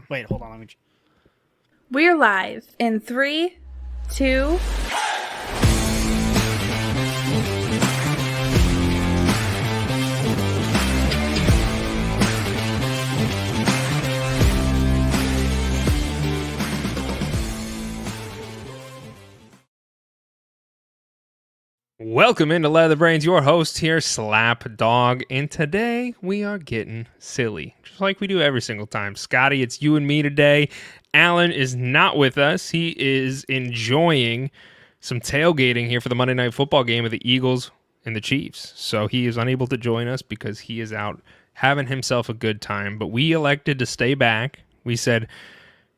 Wait, hold on. Let me. We're live in 3, 2. Welcome into Leather Brains, your host here, Slapdawg, and today we are getting silly, just like we do every single time. Scotty, it's you and me today. Alan is not with us. He is enjoying some tailgating here for the Monday Night Football game of the Eagles and the Chiefs, so he is unable to join us because he is out having himself a good time, but we elected to stay back. We said,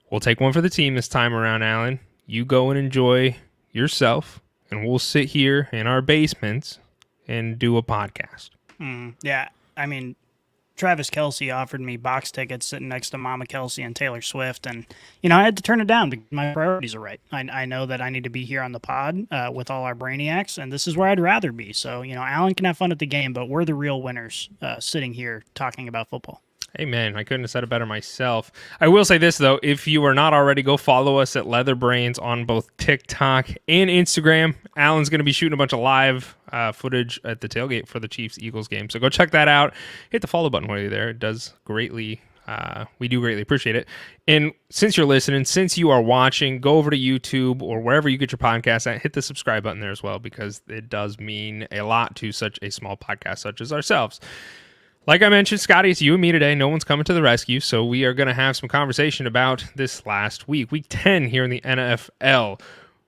we'll take one for the team this time around, Alan. You go and enjoy yourself. And we'll sit here in our basements and do a podcast. Yeah, I mean, Travis Kelce offered me box tickets sitting next to Mama Kelce and Taylor Swift. And, I had to turn it down because my priorities are right. I know that I need to be here on the pod with all our brainiacs, and this is where I'd rather be. So, Alan can have fun at the game, but we're the real winners sitting here talking about football. Hey, man, I couldn't have said it better myself. I will say this, though. If you are not already, go follow us at Leather Brains on both TikTok and Instagram. Alan's going to be shooting a bunch of live footage at the tailgate for the Chiefs-Eagles game. So go check that out. Hit the follow button while you're there. It does greatly. We do greatly appreciate it. And since you're listening, since you are watching, go over to YouTube or wherever you get your podcast at. Hit the subscribe button there as well because it does mean a lot to such a small podcast such as ourselves. Like I mentioned, Scotty, it's you and me today. No one's coming to the rescue, so we are going to have some conversation about this last week, Week 10 here in the NFL.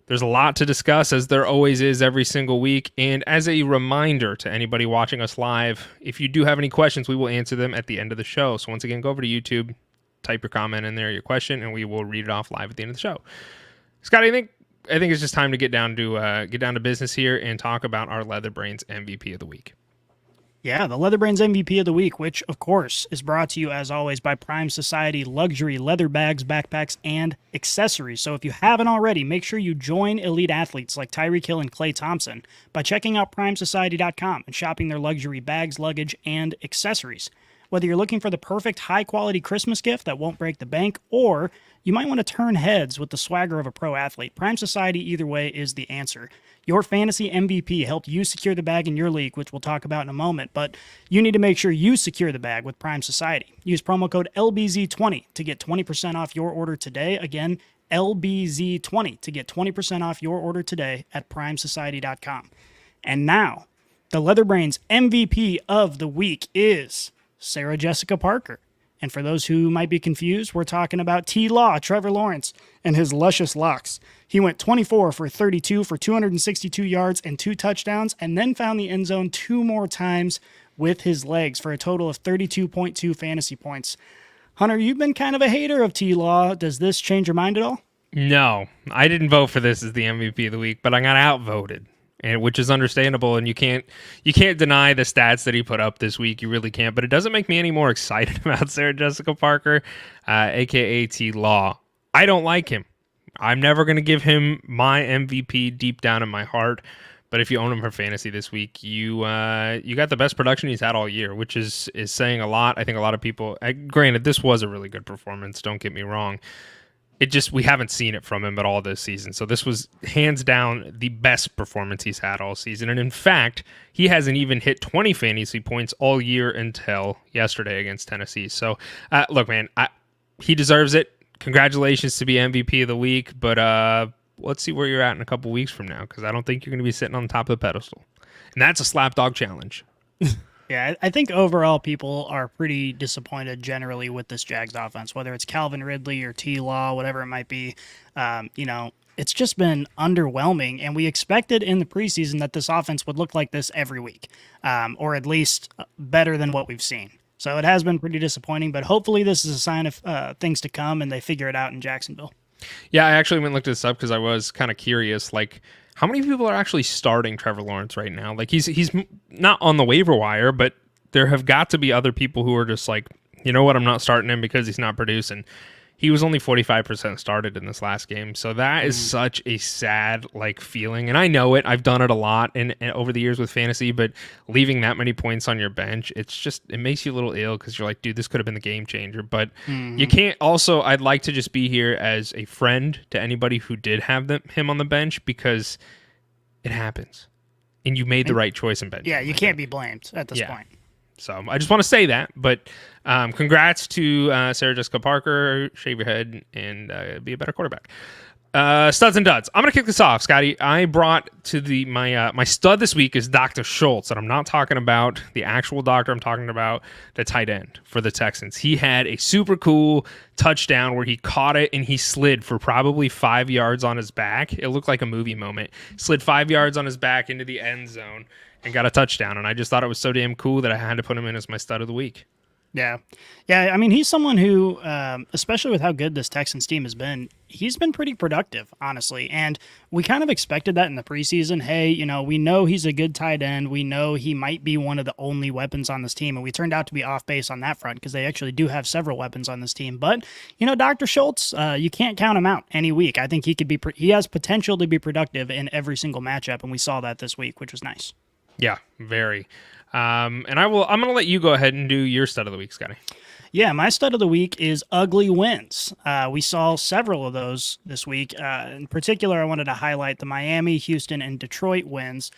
There's a lot to discuss, as there always is every single week. And as a reminder to anybody watching us live, if you do have any questions, we will answer them at the end of the show. So once again, go over to YouTube, type your comment in there, your question, and we will read it off live at the end of the show. Scotty, I think it's just time to get down to business here and talk about our Leather Brains MVP of the week. Yeah, the Leather Brains MVP of the week, which, of course, is brought to you, as always, by Prime Society Luxury Leather Bags, Backpacks, and Accessories. So if you haven't already, make sure you join elite athletes like Tyreek Hill and Klay Thompson by checking out PrimeSociety.com and shopping their luxury bags, luggage, and accessories. Whether you're looking for the perfect high-quality Christmas gift that won't break the bank, or you might want to turn heads with the swagger of a pro athlete, Prime Society, either way, is the answer. Your fantasy MVP helped you secure the bag in your league, which we'll talk about in a moment, but you need to make sure you secure the bag with Prime Society. Use promo code LBZ20 to get 20% off your order today. Again, LBZ20 to get 20% off your order today at PrimeSociety.com. And now, the Leather Brains MVP of the week is Sarah Jessica Parker. And for those who might be confused, we're talking about T-Law, Trevor Lawrence, and his luscious locks. He went 24 for 32 for 262 yards and 2 touchdowns, and then found the end zone 2 more times with his legs for a total of 32.2 fantasy points. Hunter, you've been kind of a hater of T-Law. Does this change your mind at all? No, I didn't vote for this as the MVP of the week, but I got outvoted. And which is understandable, and you can't deny the stats that he put up this week. You really can't. But it doesn't make me any more excited about Sarah Jessica Parker, a.k.a. T-Law. I don't like him. I'm never going to give him my MVP deep down in my heart. But if you own him for fantasy this week, you got the best production he's had all year, which is saying a lot. I think a lot of people, granted, this was a really good performance. Don't get me wrong. We haven't seen it from him at all this season. So this was hands down the best performance he's had all season. And in fact, he hasn't even hit 20 fantasy points all year until yesterday against Tennessee. So look, man, he deserves it. Congratulations to be MVP of the week. But let's see where you're at in a couple weeks from now, because I don't think you're going to be sitting on top of the pedestal. And that's a Slapdawg challenge. Yeah, I think overall people are pretty disappointed generally with this Jags offense, whether it's Calvin Ridley or T-Law, whatever it might be. It's just been underwhelming, and we expected in the preseason that this offense would look like this every week, or at least better than what we've seen. So it has been pretty disappointing, but hopefully this is a sign of things to come, and they figure it out in Jacksonville. Yeah, I actually went and looked this up because I was kind of curious, how many people are actually starting Trevor Lawrence right now? He's not on the waiver wire, but there have got to be other people who are just you know what, I'm not starting him because he's not producing. he was only 45% started in this last game. So that is such a sad feeling. And I know it. I've done it a lot and over the years with fantasy, but leaving that many points on your bench, it makes you a little ill because you're like, dude, this could have been the game changer. But you can't also, I'd like to just be here as a friend to anybody who did have him on the bench because it happens. And you made the right choice in bench. Yeah, you can't be blamed at this point. So I just want to say that, but congrats to Sarah Jessica Parker. Shave your head and be a better quarterback. Studs and duds. I'm going to kick this off, Scotty. I brought to my stud this week is Dr. Schultz, and I'm not talking about the actual doctor. I'm talking about the tight end for the Texans. He had a super cool touchdown where he caught it and he slid for probably 5 yards on his back. It looked like a movie moment. Slid 5 yards on his back into the end zone and got a touchdown. And I just thought it was so damn cool that I had to put him in as my stud of the week. Yeah. I mean, he's someone who, especially with how good this Texans team has been, he's been pretty productive, honestly. And we kind of expected that in the preseason. Hey, we know he's a good tight end. We know he might be one of the only weapons on this team. And we turned out to be off base on that front because they actually do have several weapons on this team. But, Dr. Schultz, you can't count him out any week. I think he has potential to be productive in every single matchup. And we saw that this week, which was nice. Yeah, very. And I'm going to let you go ahead and do your stud of the week, Scotty. Yeah, my stud of the week is ugly wins. We saw several of those this week. In particular, I wanted to highlight the Miami, Houston, and Detroit wins.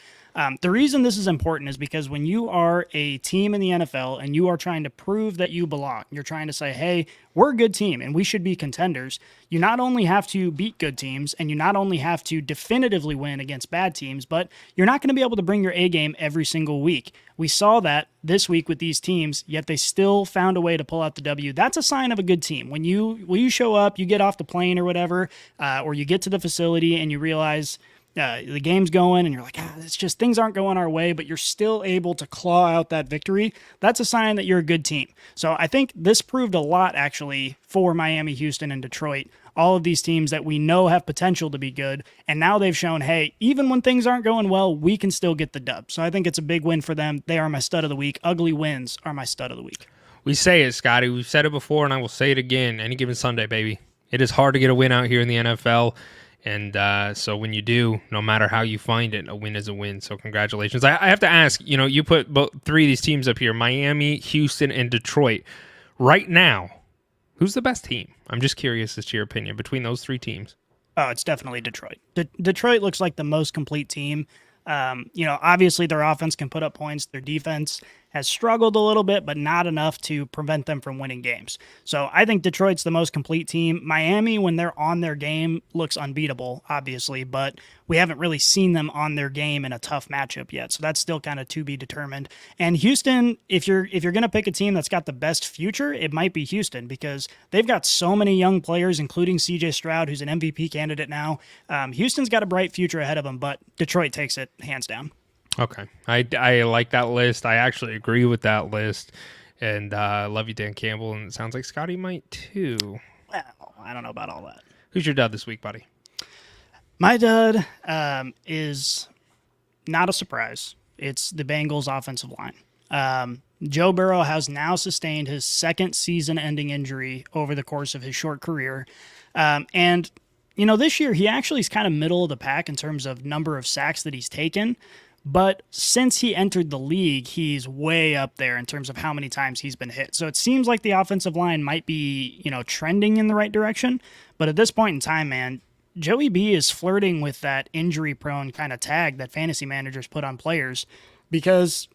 The reason this is important is because when you are a team in the NFL and you are trying to prove that you belong, you're trying to say, hey, we're a good team and we should be contenders. You not only have to beat good teams and you not only have to definitively win against bad teams, but you're not going to be able to bring your A game every single week. We saw that this week with these teams, yet they still found a way to pull out the W. That's a sign of a good team. When you show up, you get off the plane or whatever, or you get to the facility and you realize the game's going and you're like, it's just things aren't going our way, but you're still able to claw out that victory. That's a sign that you're a good team. So I think this proved a lot actually for Miami, Houston, and Detroit. All of these teams that we know have potential to be good. And now they've shown, hey, even when things aren't going well, we can still get the dub. So I think it's a big win for them. They are my stud of the week. Ugly wins are my stud of the week. We say it, Scotty. We've said it before, and I will say it again. Any given Sunday, baby. It is hard to get a win out here in the NFL. And so when you do, no matter how you find it, a win is a win. So congratulations. I have to ask, you put three of these teams up here, Miami, Houston, and Detroit. Right now, who's the best team? I'm just curious as to your opinion between those three teams. Oh, it's definitely Detroit. Detroit looks like the most complete team. Obviously their offense can put up points. Their defense has struggled a little bit, but not enough to prevent them from winning games. So I think Detroit's the most complete team. Miami, when they're on their game, looks unbeatable, obviously, but we haven't really seen them on their game in a tough matchup yet. So that's still kind of to be determined. And Houston, if you're going to pick a team that's got the best future, it might be Houston because they've got so many young players, including CJ Stroud, who's an MVP candidate now. Houston's got a bright future ahead of them, but Detroit takes it hands down. Okay. I like that list. I actually agree with that list. And love you, Dan Campbell. And it sounds like Scotty might too. Well, I don't know about all that. Who's your dud this week, buddy? My dud is not a surprise. It's the Bengals offensive line. Joe Burrow has now sustained his second season-ending injury over the course of his short career. And this year he actually is kind of middle of the pack in terms of number of sacks that he's taken. But since he entered the league, he's way up there in terms of how many times he's been hit. So it seems like the offensive line might be, trending in the right direction. But at this point in time, man, Joey B is flirting with that injury-prone kind of tag that fantasy managers put on players because,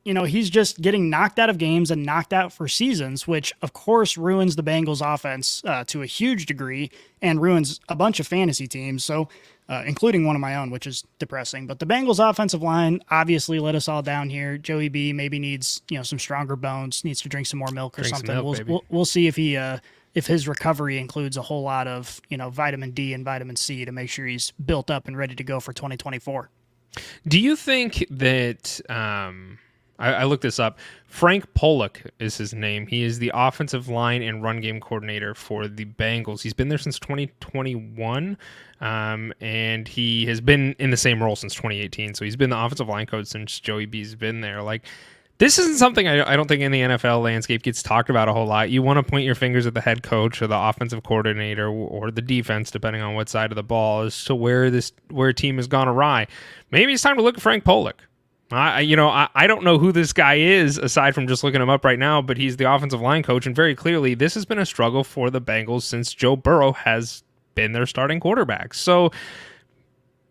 he's just getting knocked out of games and knocked out for seasons, which, of course, ruins the Bengals offense to a huge degree and ruins a bunch of fantasy teams. So, including one of my own, which is depressing. But the Bengals offensive line obviously let us all down here. Joey B maybe needs, some stronger bones, needs to drink some more milk or something. We'll see if his recovery includes a whole lot of, vitamin D and vitamin C to make sure he's built up and ready to go for 2024. Do you think that I looked this up. Frank Pollock is his name. He is the offensive line and run game coordinator for the Bengals. He's been there since 2021, and he has been in the same role since 2018. So he's been the offensive line coach since Joey B's been there. This isn't something I don't think in the NFL landscape gets talked about a whole lot. You want to point your fingers at the head coach or the offensive coordinator or the defense, depending on what side of the ball, as to where a team has gone awry. Maybe it's time to look at Frank Pollock. I don't know who this guy is aside from just looking him up right now, but he's the offensive line coach, and very clearly this has been a struggle for the Bengals since Joe Burrow has been their starting quarterback. So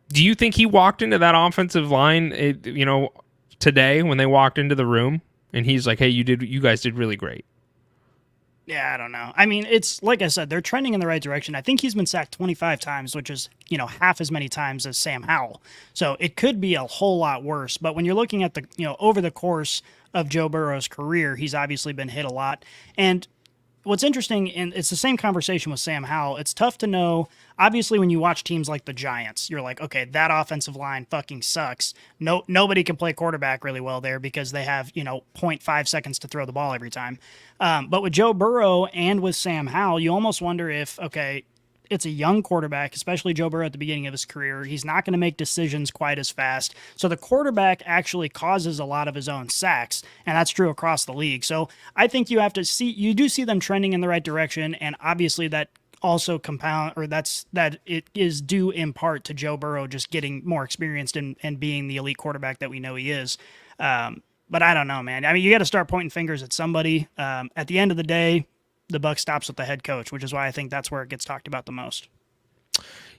do you think he walked into that offensive line, today when they walked into the room and he's like, hey, you guys did really great? Yeah, I don't know. I mean, it's like I said, they're trending in the right direction. I think he's been sacked 25 times, which is, half as many times as Sam Howell. So it could be a whole lot worse. But when you're looking at over the course of Joe Burrow's career, he's obviously been hit a lot. And what's interesting, and it's the same conversation with Sam Howell, it's tough to know. Obviously, when you watch teams like the Giants, you're like, okay, that offensive line fucking sucks. Nobody can play quarterback really well there because they have, 0.5 seconds to throw the ball every time. But with Joe Burrow and with Sam Howell, you almost wonder if, okay, it's a young quarterback, especially Joe Burrow at the beginning of his career. He's not going to make decisions quite as fast. So the quarterback actually causes a lot of his own sacks, and that's true across the league. So I think you do see them trending in the right direction, and obviously that also that it is due in part to Joe Burrow just getting more experienced and being the elite quarterback that we know he is. But I don't know, man. I mean, you got to start pointing fingers at somebody. At the end of the day, the buck stops with the head coach, which is why I think that's where it gets talked about the most.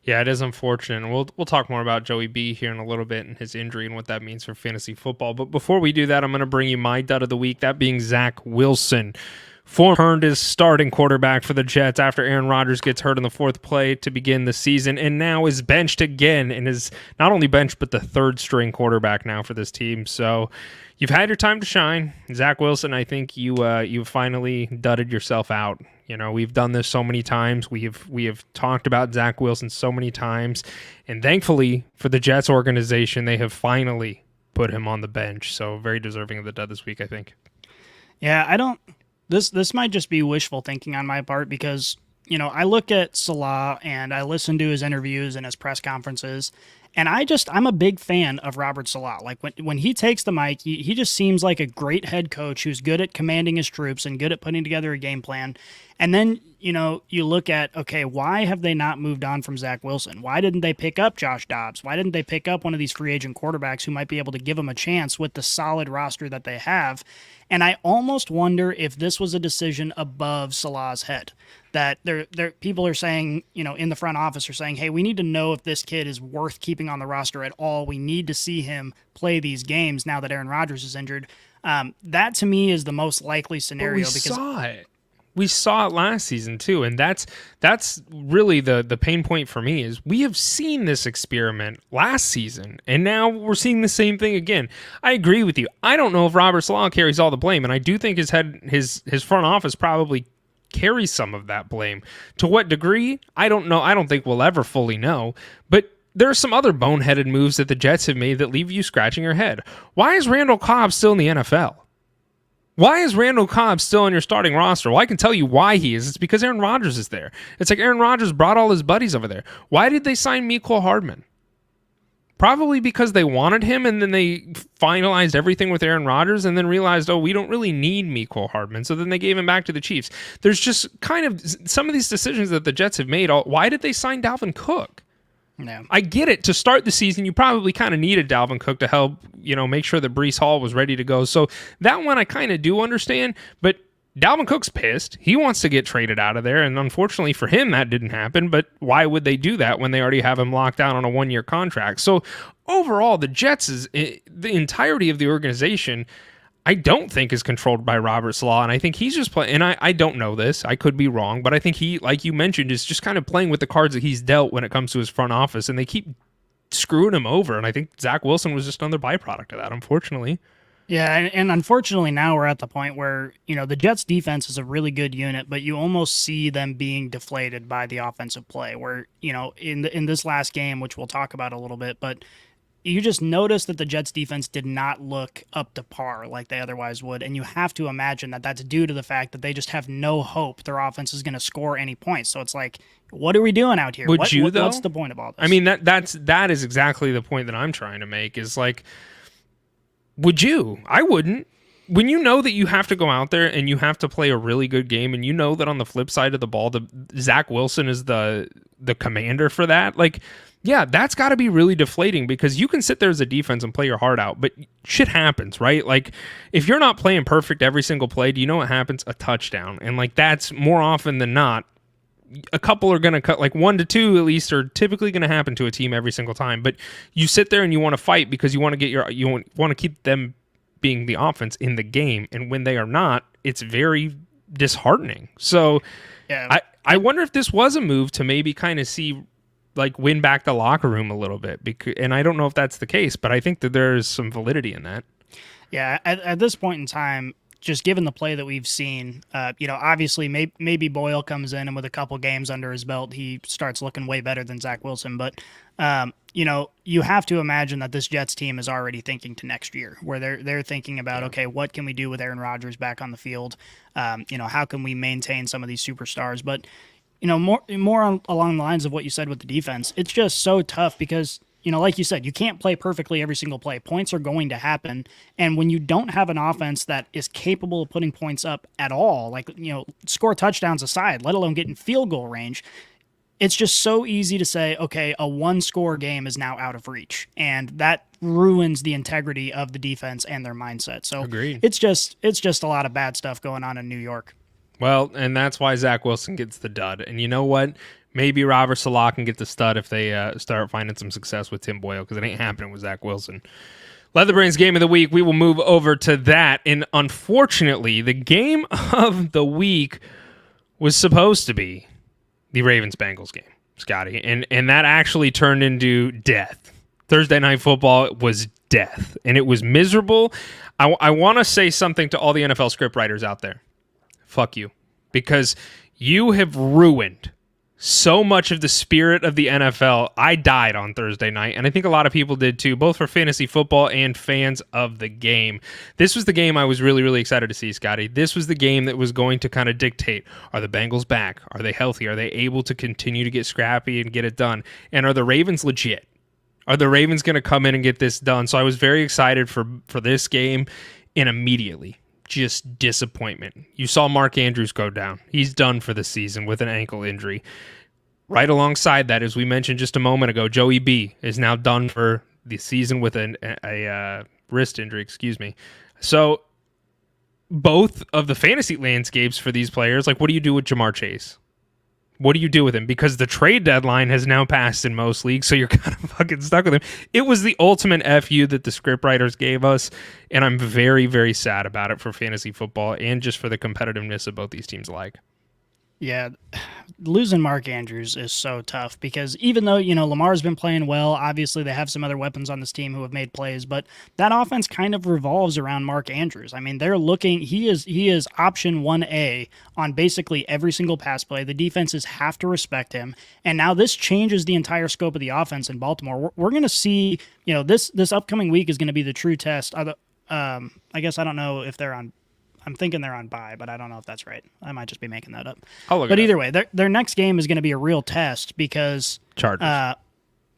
Yeah, it is unfortunate. We'll talk more about Joey B here in a little bit and his injury and what that means for fantasy football. But before we do that, I'm going to bring you my dud of the week, that being Zach Wilson. Turned his starting quarterback for the Jets after Aaron Rodgers gets hurt in the fourth play to begin the season, and now is benched again and is not only benched but the third string quarterback now for this team. So you've had your time to shine, Zach Wilson. I think you finally dudded yourself out. We've done this so many times. We have talked about Zach Wilson so many times, and thankfully for the Jets organization, they have finally put him on the bench. So very deserving of the dud this week, I think. Yeah, This might just be wishful thinking on my part because, I look at Salah and I listen to his interviews and his press conferences, and I'm a big fan of Robert Salah. Like when he takes the mic, he just seems like a great head coach who's good at commanding his troops and good at putting together a game plan. And then, you look at, okay, why have they not moved on from Zach Wilson? Why didn't they pick up Josh Dobbs? Why didn't they pick up one of these free agent quarterbacks who might be able to give them a chance with the solid roster that they have? And I almost wonder if this was a decision above Salah's head. That people are saying, in the front office are saying, hey, we need to know if this kid is worth keeping on the roster at all. We need to see him play these games now that Aaron Rodgers is injured. That to me is the most likely scenario. We saw it last season too, and that's really the pain point for me is we have seen this experiment last season, and now we're seeing the same thing again. I agree with you. I don't know if Robert Salah carries all the blame, and I do think his front office probably carries some of that blame. To what degree? I don't know. I don't think we'll ever fully know, but there are some other boneheaded moves that the Jets have made that leave you scratching your head. Why is Randall Cobb still in the NFL? Why is Randall Cobb still on your starting roster? Well, I can tell you why he is. It's because Aaron Rodgers is there. It's like Aaron Rodgers brought all his buddies over there. Why did they sign Mecole Hardman? Probably because they wanted him, and then they finalized everything with Aaron Rodgers and then realized, we don't really need Mecole Hardman. So then they gave him back to the Chiefs. There's just kind of some of these decisions that the Jets have made. Why did they sign Dalvin Cook? No. I get it. To start the season, you probably kind of needed Dalvin Cook to help, make sure that Breece Hall was ready to go. So that one I kind of do understand, but Dalvin Cook's pissed. He wants to get traded out of there, and unfortunately for him, that didn't happen. But why would they do that when they already have him locked down on a one-year contract? So overall, the Jets, the entirety of the organization, I don't think is controlled by Robert Salah, and I think he's just playing, and I don't know this, I could be wrong, but I think he, like you mentioned, is just kind of playing with the cards that he's dealt when it comes to his front office, and they keep screwing him over, and I think Zach Wilson was just another byproduct of that, unfortunately. Yeah, and unfortunately now we're at the point where, the Jets defense is a really good unit, but you almost see them being deflated by the offensive play, where, in this last game, which we'll talk about a little bit, but you just notice that the Jets defense did not look up to par like they otherwise would, and you have to imagine that that's due to the fact that they just have no hope their offense is going to score any points. So it's like, what are we doing out here? What's the point of all this? I mean, that is exactly the point that I'm trying to make is like, would you? I wouldn't. when you know that you have to go out there and you have to play a really good game, and you know that on the flip side of the ball, Zach Wilson is the commander for that, like, yeah, that's got to be really deflating, because you can sit there as a defense and play your heart out, but shit happens, right? Like, if you're not playing perfect every single play, do you know what happens? A touchdown. And, like, that's more often than not, a couple are going to cut, like 1 to 2 at least are typically going to happen to a team every single time. But you sit there and you want to fight because you want to get you want to keep them being the offense in the game. And when they are not, it's very disheartening. So Yeah. I wonder if this was a move to maybe kind of see, like, win back the locker room a little bit. And I don't know if that's the case, but I think that there's some validity in that. Yeah, at this point in time, just given the play that we've seen, obviously maybe Boyle comes in and with a couple games under his belt, he starts looking way better than Zach Wilson. But, you have to imagine that this Jets team is already thinking to next year, where they're thinking about, okay, what can we do with Aaron Rodgers back on the field? How can we maintain some of these superstars? But, more along the lines of what you said with the defense, it's just so tough because, like you said, you can't play perfectly every single play. Points are going to happen. And when you don't have an offense that is capable of putting points up at all, like, score touchdowns aside, let alone get in field goal range, it's just so easy to say, okay, a 1-score game is now out of reach. And that ruins the integrity of the defense and their mindset. So Agreed. it's just a lot of bad stuff going on in New York. Well, and that's why Zach Wilson gets the dud. And you know what? Maybe Robert Salah can get the stud if they start finding some success with Tim Boyle, because it ain't happening with Zach Wilson. Leatherbrain's Game of the Week, we will move over to that. And unfortunately, the game of the week was supposed to be the Ravens-Bengals game, Scotty. And that actually turned into death. Thursday Night Football was death. And it was miserable. I want to say something to all the NFL scriptwriters out there. Fuck you. Because you have ruined so much of the spirit of the NFL. I died on Thursday night, and I think a lot of people did too, both for fantasy football and fans of the game. This was the game I was really, really excited to see, Scotty. This was the game that was going to kind of dictate, are the Bengals back? Are they healthy? Are they able to continue to get scrappy and get it done? And are the Ravens legit? Are the Ravens going to come in and get this done? So I was very excited for this game, and immediately, just disappointment. You saw Mark Andrews go down. He's done for the season with an ankle injury. Right alongside that, as we mentioned just a moment ago, Joey B is now done for the season with a wrist injury, So both of the fantasy landscapes for these players, like, what do you do with Jamar Chase? What do you do with him? Because the trade deadline has now passed in most leagues, so you're kind of fucking stuck with him. It was the ultimate FU that the scriptwriters gave us, and I'm very, very sad about it for fantasy football and just for the competitiveness of both these teams alike. Yeah, losing Mark Andrews is so tough because even though, Lamar's been playing well, obviously they have some other weapons on this team who have made plays, but that offense kind of revolves around Mark Andrews. I mean, they're looking, he is option 1A on basically every single pass play. The defenses have to respect him. And now this changes the entire scope of the offense in Baltimore. We're going to see, this upcoming week is going to be the true test. I guess I don't know if I'm thinking they're on bye, but I don't know if that's right. I might just be making that up. But either way, their next game is going to be a real test because Chargers.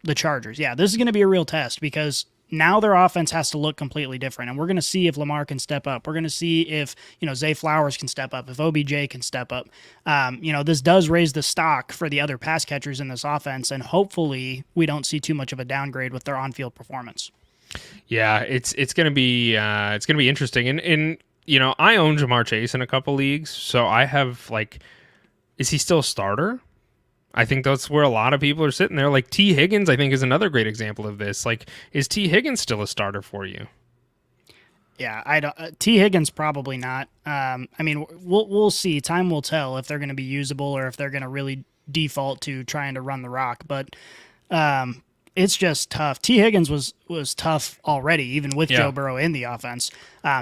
The Chargers. Yeah, this is going to be a real test because now their offense has to look completely different, and we're going to see if Lamar can step up. We're going to see if Zay Flowers can step up, if OBJ can step up. This does raise the stock for the other pass catchers in this offense, and hopefully we don't see too much of a downgrade with their on-field performance. Yeah, it's going to be interesting, and I own Jamar Chase in a couple leagues, so I have, is he still a starter? I think that's where a lot of people are sitting there. Like, T. Higgins, I think, is another great example of this. Like, is T. Higgins still a starter for you? Yeah, I don't. T. Higgins probably not. We'll see. Time will tell if they're going to be usable or if they're going to really default to trying to run the rock. But it's just tough. T. Higgins was tough already, even with Joe Burrow in the offense.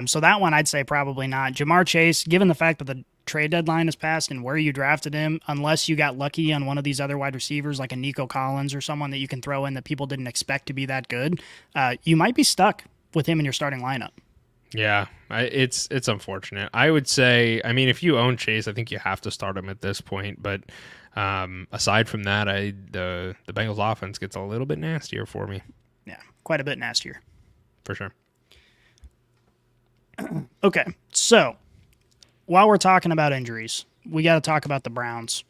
So that one, I'd say probably not. Jamar Chase, given the fact that the trade deadline has passed and where you drafted him, unless you got lucky on one of these other wide receivers like a Nico Collins or someone that you can throw in that people didn't expect to be that good, you might be stuck with him in your starting lineup. Yeah, it's unfortunate. I would say, if you own Chase, I think you have to start him at this point. But aside from that, the Bengals offense gets a little bit nastier for me. Yeah, quite a bit nastier. For sure. Okay, so while we're talking about injuries, we got to talk about the Browns.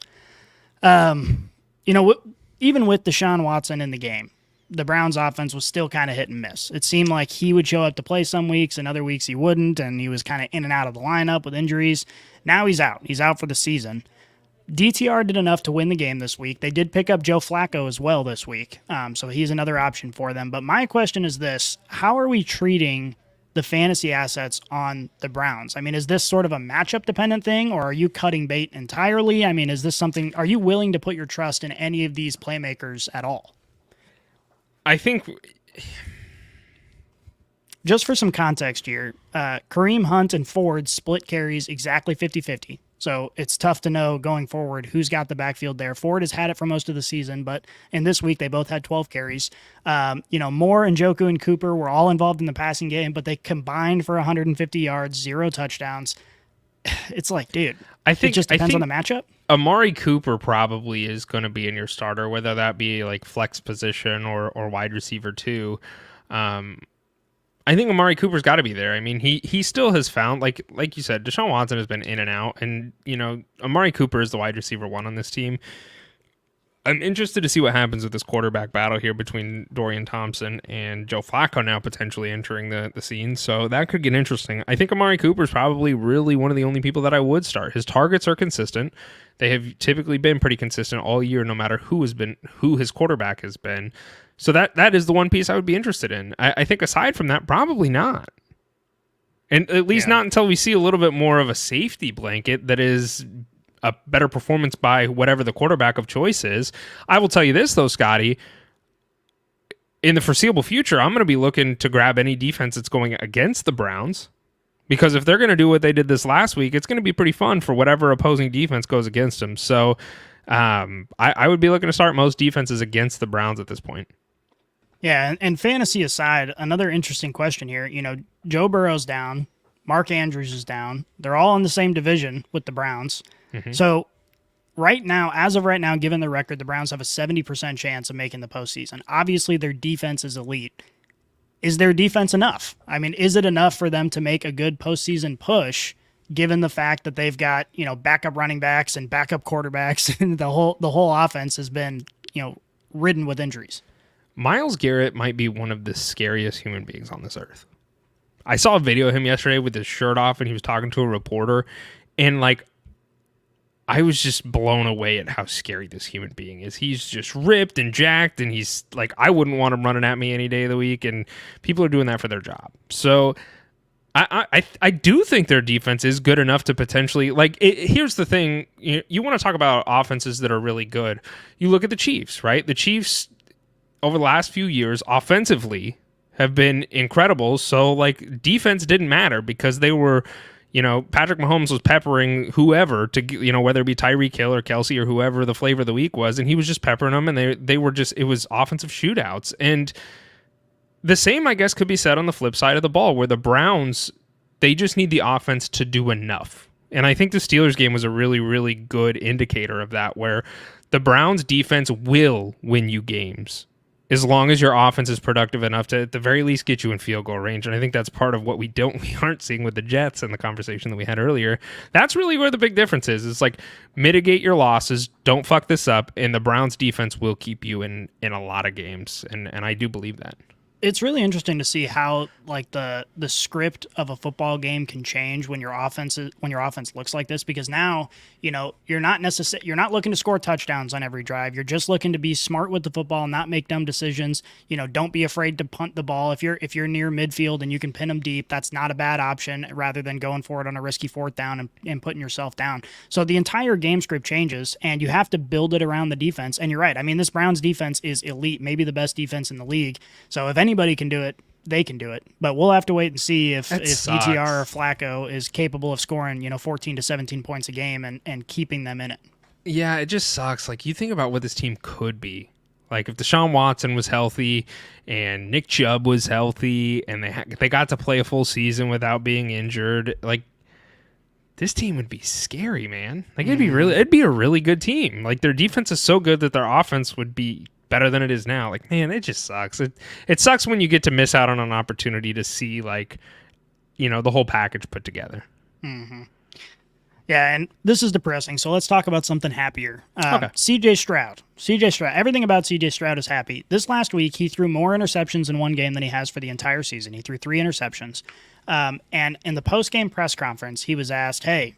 Even with Deshaun Watson in the game, the Browns offense was still kind of hit and miss. It seemed like he would show up to play some weeks and other weeks he wouldn't, and he was kind of in and out of the lineup with injuries. Now he's out. He's out for the season. DTR did enough to win the game this week. They did pick up Joe Flacco as well this week, so he's another option for them. But my question is this: how are we treating the fantasy assets on the Browns? I mean, is this sort of a matchup dependent thing, or are you cutting bait entirely? I mean, is this something, are you willing to put your trust in any of these playmakers at all? I think, just for some context here, Kareem Hunt and Ford split carries exactly 50-50. So it's tough to know going forward who's got the backfield there. Ford has had it for most of the season, but in this week they both had 12 carries. Moore and Njoku and Cooper were all involved in the passing game, but they combined for 150 yards, 0 touchdowns. It's like, dude, it just depends on the matchup. Amari Cooper probably is going to be in your starter, whether that be like flex position or wide receiver too. I think Amari Cooper's got to be there. I mean, he still has found, like you said, Deshaun Watson has been in and out, and Amari Cooper is the wide receiver 1 on this team. I'm interested to see what happens with this quarterback battle here between Dorian Thompson and Joe Flacco now potentially entering the scene. So that could get interesting. I think Amari Cooper is probably really one of the only people that I would start. His targets are consistent. They have typically been pretty consistent all year, no matter who his quarterback has been. So that is the one piece I would be interested in. I think aside from that, probably not. And at least not until we see a little bit more of a safety blanket that is a better performance by whatever the quarterback of choice is. I will tell you this, though, Scotty. In the foreseeable future, I'm going to be looking to grab any defense that's going against the Browns. Because if they're going to do what they did this last week, it's going to be pretty fun for whatever opposing defense goes against them. So I would be looking to start most defenses against the Browns at this point. Yeah, and fantasy aside, another interesting question here. Joe Burrow's down. Mark Andrews is down. They're all in the same division with the Browns. Mm-hmm. So as of right now, given the record, the Browns have a 70% chance of making the postseason. Obviously, their defense is elite. Is their defense enough? I mean, is it enough for them to make a good postseason push, given the fact that they've got, backup running backs and backup quarterbacks, and the whole offense has been, ridden with injuries? Myles Garrett might be one of the scariest human beings on this earth. I saw a video of him yesterday with his shirt off, and he was talking to a reporter, and I was just blown away at how scary this human being is. He's just ripped and jacked, and he's like, I wouldn't want him running at me any day of the week, and people are doing that for their job. So I do think their defense is good enough to potentially, here's the thing. You want to talk about offenses that are really good. You look at the Chiefs, right? The Chiefs, over the last few years, offensively, have been incredible. So, defense didn't matter because they were... Patrick Mahomes was peppering whoever to, whether it be Tyreek Hill or Kelsey or whoever the flavor of the week was, and he was just peppering them, and they were just, it was offensive shootouts. And the same, I guess, could be said on the flip side of the ball, where the Browns, they just need the offense to do enough. And I think the Steelers game was a really, really good indicator of that, where the Browns defense will win you games as long as your offense is productive enough to, at the very least, get you in field goal range. And I think that's part of what we aren't seeing with the Jets in the conversation that we had earlier. That's really where the big difference is. It's mitigate your losses, don't fuck this up, and the Browns defense will keep you in a lot of games. And I do believe that. It's really interesting to see how the script of a football game can change when your offense looks like this, because now you're not looking to score touchdowns on every drive. You're just looking to be smart with the football, not make dumb decisions. Don't be afraid to punt the ball if you're near midfield and you can pin them deep. That's not a bad option, rather than going for it on a risky 4th down and putting yourself down. So the entire game script changes, and you have to build it around the defense. And you're right. I mean, this Browns defense is elite, maybe the best defense in the league. So if anybody can do it, they can do it. But we'll have to wait and see if ETR or Flacco is capable of scoring, 14 to 17 points a game and keeping them in it. Yeah, it just sucks. You think about what this team could be. If Deshaun Watson was healthy and Nick Chubb was healthy and they got to play a full season without being injured, this team would be scary, man. It'd be a really good team. Their defense is so good that their offense would be better than it is now. Man, it just sucks. It sucks when you get to miss out on an opportunity to see the whole package put together. Mm-hmm. Yeah, and this is depressing, so let's talk about something happier. Okay. CJ Stroud. Everything about CJ Stroud is happy. This last week, he threw more interceptions in one game than he has for the entire season. He threw 3 interceptions. And in the post-game press conference, he was asked, hey,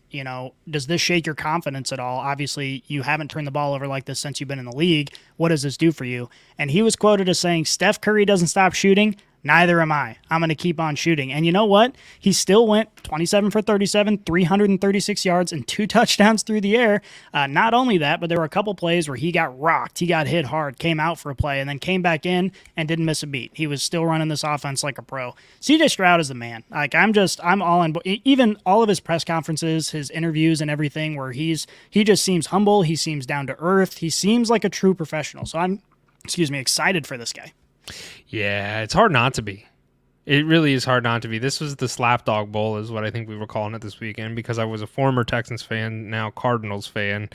does this shake your confidence at all? Obviously, you haven't turned the ball over like this since you've been in the league. What does this do for you? And he was quoted as saying, Steph Curry doesn't stop shooting. Neither am I. I'm going to keep on shooting. And you know what? He still went 27 for 37, 336 yards, and 2 touchdowns through the air. Not only that, but there were a couple plays where he got rocked. He got hit hard, came out for a play, and then came back in and didn't miss a beat. He was still running this offense like a pro. CJ Stroud is the man. Like, I'm all on board. Even all of his press conferences, his interviews and everything where he just seems humble. He seems down to earth. He seems like a true professional. So I'm, excited for this guy. Yeah, it's hard not to be. It really is hard not to be. This was the Slapdawg Bowl is what I think we were calling it this weekend because I was a former Texans fan, now Cardinals fan.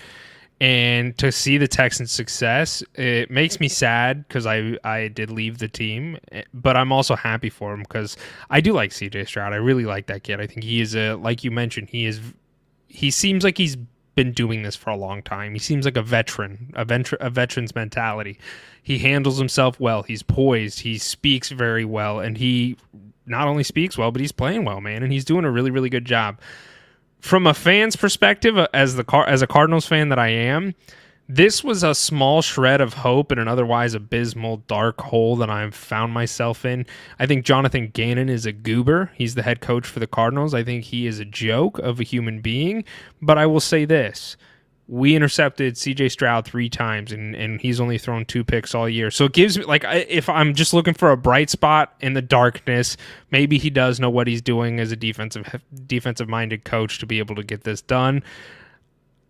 And to see the Texans' success, it makes me sad because I did leave the team. But I'm also happy for him because I do like CJ Stroud. I really like that kid. I think he is like you mentioned, he seems like he's been doing this for a long time. He seems like a veteran's mentality. He handles himself well. He's poised. He speaks very well, and he not only speaks well, but he's playing well, man, and he's doing a really, really good job. From a fan's perspective, as a Cardinals fan that I am, this was a small shred of hope in an otherwise abysmal dark hole that I've found myself in. I think Jonathan Gannon is a goober. He's the head coach for the Cardinals. I think he is a joke of a human being. But I will say this. We intercepted CJ Stroud 3 times, and he's only thrown 2 picks all year. So it gives me, if I'm just looking for a bright spot in the darkness, maybe he does know what he's doing as a defensive-minded coach to be able to get this done.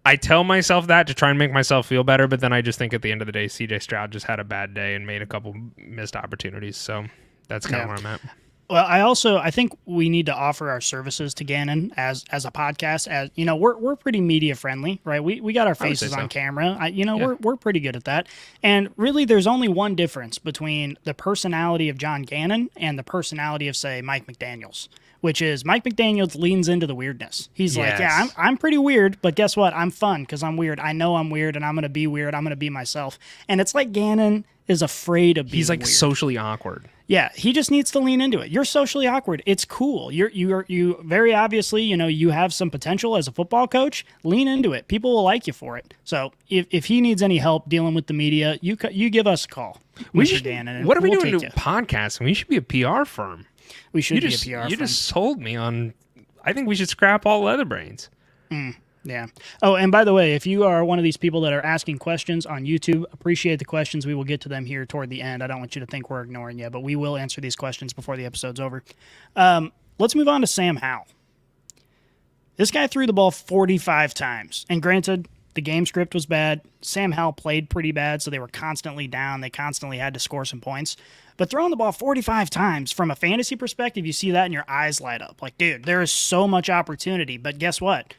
I tell myself that to try and make myself feel better, but then I just think at the end of the day, CJ Stroud just had a bad day and made a couple missed opportunities. So that's kind of where I'm at. Well, I think we need to offer our services to Gannon as a podcast. As we're pretty media friendly, right? We got our faces on camera. We're pretty good at that. And really, there's only one difference between the personality of John Gannon and the personality of, say, Mike McDaniels, which is Mike McDaniels leans into the weirdness. He's like, yeah, I'm pretty weird, but guess what? I'm fun because I'm weird. I know I'm weird, and I'm going to be weird. I'm going to be myself. And it's like Gannon is afraid of being He's like weird. Socially awkward. Yeah, he just needs to lean into it. You're socially awkward. It's cool. You very obviously, you have some potential as a football coach. Lean into it. People will like you for it. So if he needs any help dealing with the media, you give us a call, Mr. Gannon. What are we doing to podcasting? We should be a PR firm. We should be a PR firm. You just sold me on. I think we should scrap all leather brains. Yeah. Oh, and by the way, if you are one of these people that are asking questions on YouTube, appreciate the questions. We will get to them here toward the end. I don't want you to think we're ignoring you, but we will answer these questions before the episode's over. Let's move on to Sam Howell. This guy threw the ball 45 times. And granted, the game script was bad. Sam Howell played pretty bad, so they were constantly down. They constantly had to score some points. But throwing the ball 45 times, from a fantasy perspective, you see that and your eyes light up. Like, dude, there is so much opportunity. But guess what?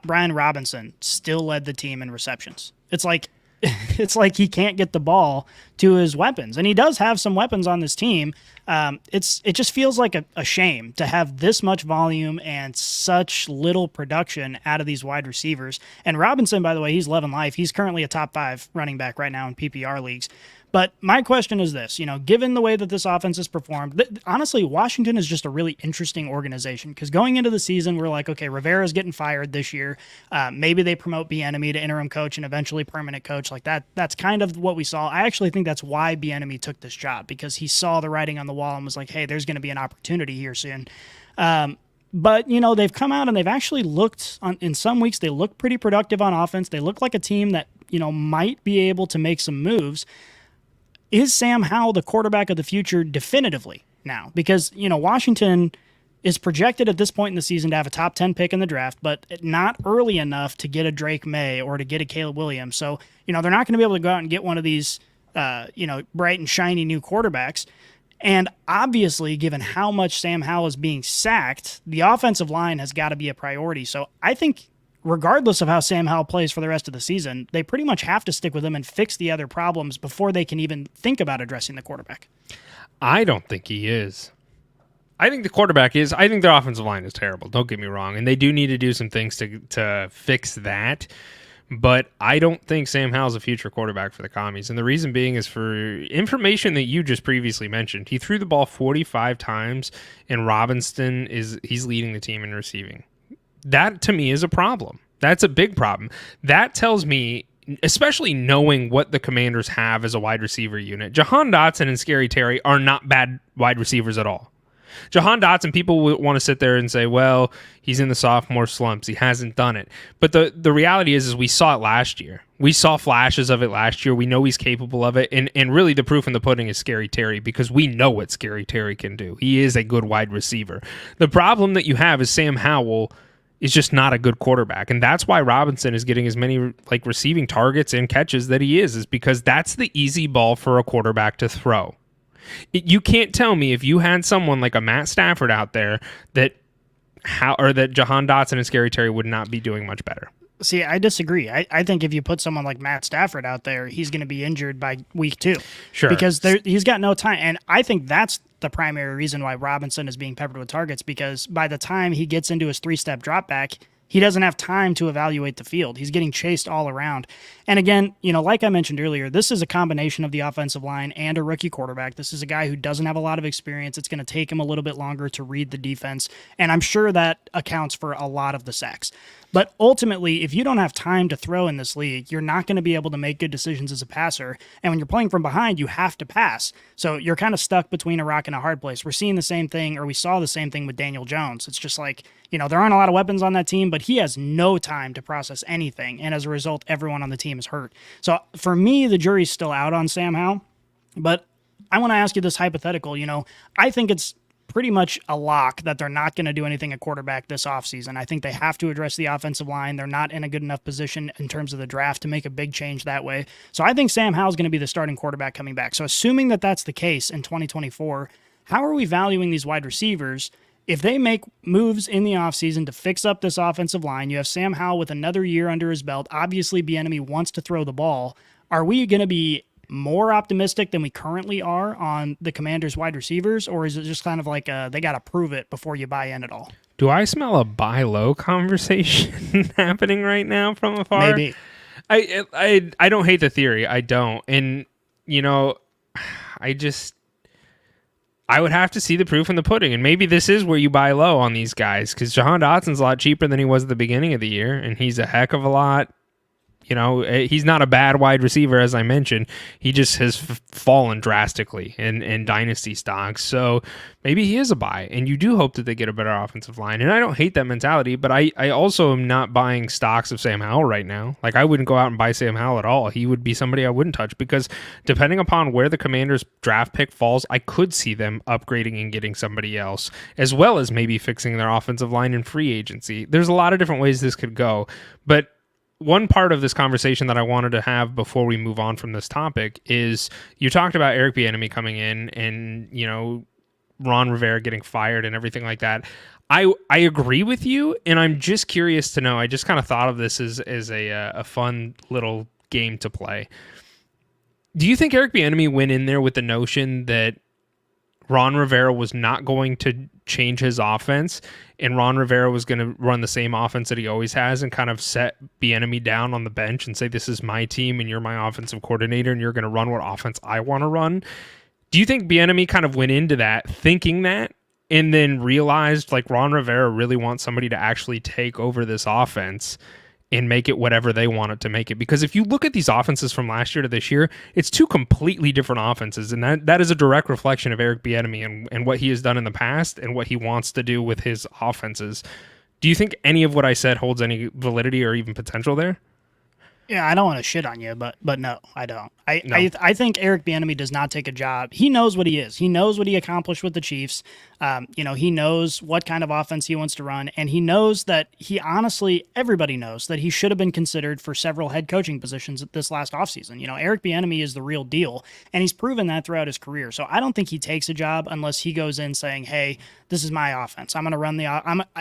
Brian Robinson still led the team in receptions. It's like he can't get the ball to his weapons, and he does have some weapons on this team. It just feels like a shame to have this much volume and such little production out of these wide receivers. And Robinson, by the way, he's loving life. He's currently a top 5 running back right now in PPR leagues. But my question is this, given the way that this offense has performed, honestly, Washington is just a really interesting organization because going into the season, we're like, okay, Rivera's getting fired this year. Maybe they promote Bieniemy to interim coach and eventually permanent coach like that. That's kind of what we saw. I actually think that's why Bieniemy took this job because he saw the writing on the wall and was like, hey, there's going to be an opportunity here soon. But, they've come out and they've actually looked, in some weeks, they look pretty productive on offense. They look like a team that, might be able to make some moves. Is Sam Howell the quarterback of the future definitively now? Because, Washington is projected at this point in the season to have a top 10 pick in the draft, but not early enough to get a Drake May or to get a Caleb Williams. So, they're not going to be able to go out and get one of these, bright and shiny new quarterbacks. And obviously, given how much Sam Howell is being sacked, the offensive line has got to be a priority. So I think regardless of how Sam Howell plays for the rest of the season, they pretty much have to stick with him and fix the other problems before they can even think about addressing the quarterback. I don't think he is. I think the quarterback is. I think their offensive line is terrible. Don't get me wrong, and they do need to do some things to fix that. But I don't think Sam Howell's a future quarterback for the Commies, and the reason being is for information that you just previously mentioned. He threw the ball 45 times, and he's leading the team in receiving. That to me is a problem. That's a big problem. That tells me, especially knowing what the Commanders have as a wide receiver unit, Jahan Dotson and Scary Terry are not bad wide receivers at all. Jahan Dotson, people want to sit there and say, well, he's in the sophomore slumps. He hasn't done it. But the reality is we saw it last year. We saw flashes of it last year. We know he's capable of it. And really the proof in the pudding is Scary Terry, because we know what Scary Terry can do. He is a good wide receiver. The problem that you have is Sam Howell is just not a good quarterback. And that's why Robinson is getting as many receiving targets and catches that he is because that's the easy ball for a quarterback to throw. You can't tell me if you had someone like a Matt Stafford out there that Jahan Dotson and Scary Terry would not be doing much better. See, I disagree. I think if you put someone like Matt Stafford out there, he's going to be injured by week 2. Sure. Because he's got no time. And I think that's the primary reason why Robinson is being peppered with targets, because by the time he gets into his 3-step drop back, he doesn't have time to evaluate the field. He's getting chased all around. And again, like I mentioned earlier, this is a combination of the offensive line and a rookie quarterback. This is a guy who doesn't have a lot of experience. It's going to take him a little bit longer to read the defense. And I'm sure that accounts for a lot of the sacks. But ultimately, if you don't have time to throw in this league, you're not going to be able to make good decisions as a passer. And when you're playing from behind, you have to pass. So you're kind of stuck between a rock and a hard place. We're seeing the same thing, or we saw the same thing with Daniel Jones. It's just like, there aren't a lot of weapons on that team, but he has no time to process anything. And as a result, everyone on the team is hurt. So for me, the jury's still out on Sam Howell. But I want to ask you this hypothetical. I think it's pretty much a lock that they're not going to do anything at quarterback this offseason. I think they have to address the offensive line. They're not in a good enough position in terms of the draft to make a big change that way. So I think Sam Howell's going to be the starting quarterback coming back. So assuming that that's the case in 2024, how are we valuing these wide receivers? If they make moves in the offseason to fix up this offensive line, you have Sam Howell with another year under his belt. Obviously, Bieniemy wants to throw the ball. Are we going to be more optimistic than we currently are on the Commanders' wide receivers, or is it just kind of like they got to prove it before you buy in at all? Do I smell a buy low conversation happening right now from afar? Maybe. I don't hate the theory. I don't. And, I would have to see the proof in the pudding. And maybe this is where you buy low on these guys, because Jahan Dotson's a lot cheaper than he was at the beginning of the year, and he's a heck of a lot. He's not a bad wide receiver, as I mentioned. He just has fallen drastically in dynasty stocks. So maybe he is a buy, and you do hope that they get a better offensive line. And I don't hate that mentality, but I also am not buying stocks of Sam Howell right now. Like, I wouldn't go out and buy Sam Howell at all. He would be somebody I wouldn't touch, because depending upon where the Commanders' draft pick falls, I could see them upgrading and getting somebody else, as well as maybe fixing their offensive line in free agency. There's a lot of different ways this could go, but one part of this conversation that I wanted to have before we move on from this topic is you talked about Eric Bieniemy coming in and, Ron Rivera getting fired and everything like that. I agree with you, and I'm just curious to know. I just kind of thought of this as a fun little game to play. Do you think Eric Bieniemy went in there with the notion that Ron Rivera was not going to change his offense, and Ron Rivera was going to run the same offense that he always has and kind of set Bieniemy down on the bench and say, this is my team and you're my offensive coordinator and you're going to run what offense I want to run? Do you think Bieniemy kind of went into that thinking that and then realized Ron Rivera really wants somebody to actually take over this offense and make it whatever they want it to make it? Because if you look at these offenses from last year to this year, it's two completely different offenses, and that is a direct reflection of Eric Bieniemy and what he has done in the past and what he wants to do with his offenses. Do you think any of what I said holds any validity or even potential there? Yeah, I don't want to shit on you, but no, I don't. I think Eric Bieniemy does not take a job. He knows what he is. He knows what he accomplished with the Chiefs. He knows what kind of offense he wants to run, and he knows that everybody knows that he should have been considered for several head coaching positions this last offseason. Eric Bieniemy is the real deal, and he's proven that throughout his career. So I don't think he takes a job unless he goes in saying, hey, this is my offense. I'm going to run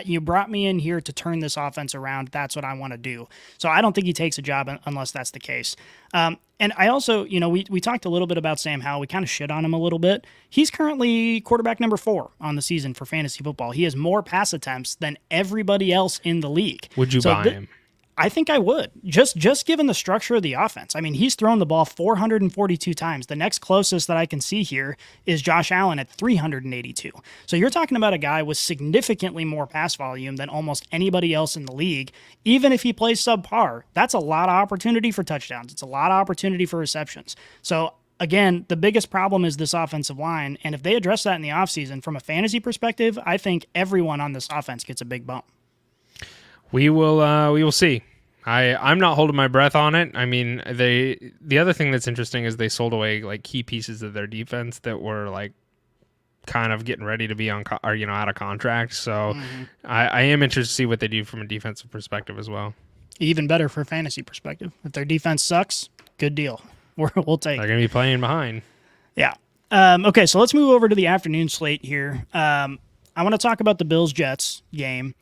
you brought me in here to turn this offense around. That's what I want to do. So I don't think he takes a job unless that's the case. And I also, we talked a little bit about Sam Howell. We kind of shit on him a little bit. He's currently quarterback number 4 on the season for fantasy football. He has more pass attempts than everybody else in the league. Would you buy him? I think I would. Just given the structure of the offense. I mean, he's thrown the ball 442 times. The next closest that I can see here is Josh Allen at 382. So you're talking about a guy with significantly more pass volume than almost anybody else in the league. Even if he plays subpar, that's a lot of opportunity for touchdowns. It's a lot of opportunity for receptions. So again, the biggest problem is this offensive line. And if they address that in the offseason, from a fantasy perspective, I think everyone on this offense gets a big bump. We will see. I'm not holding my breath on it. I mean, the other thing that's interesting is they sold away like key pieces of their defense that were like kind of getting ready to be on out of contract. So I am interested to see what they do from a defensive perspective as well. Even better for a fantasy perspective. If their defense sucks, good deal. We'll take it. They're going to be playing behind. Yeah. Okay, so let's move over to the afternoon slate here. I want to talk about the Bills-Jets game.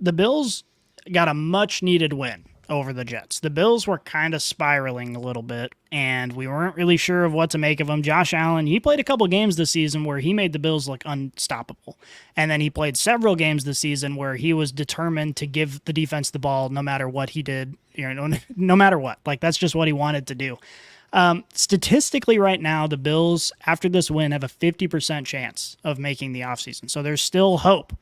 The Bills got a much-needed win over the Jets. The Bills were kind of spiraling a little bit, and we weren't really sure of what to make of them. Josh Allen, he played a couple games this season where he made the Bills look unstoppable. And then he played several games this season where he was determined to give the defense the ball no matter what he did, no matter what. Like, that's just what he wanted to do. Statistically right now, the Bills, after this win, have a 50% chance of making the offseason. So there's still hope.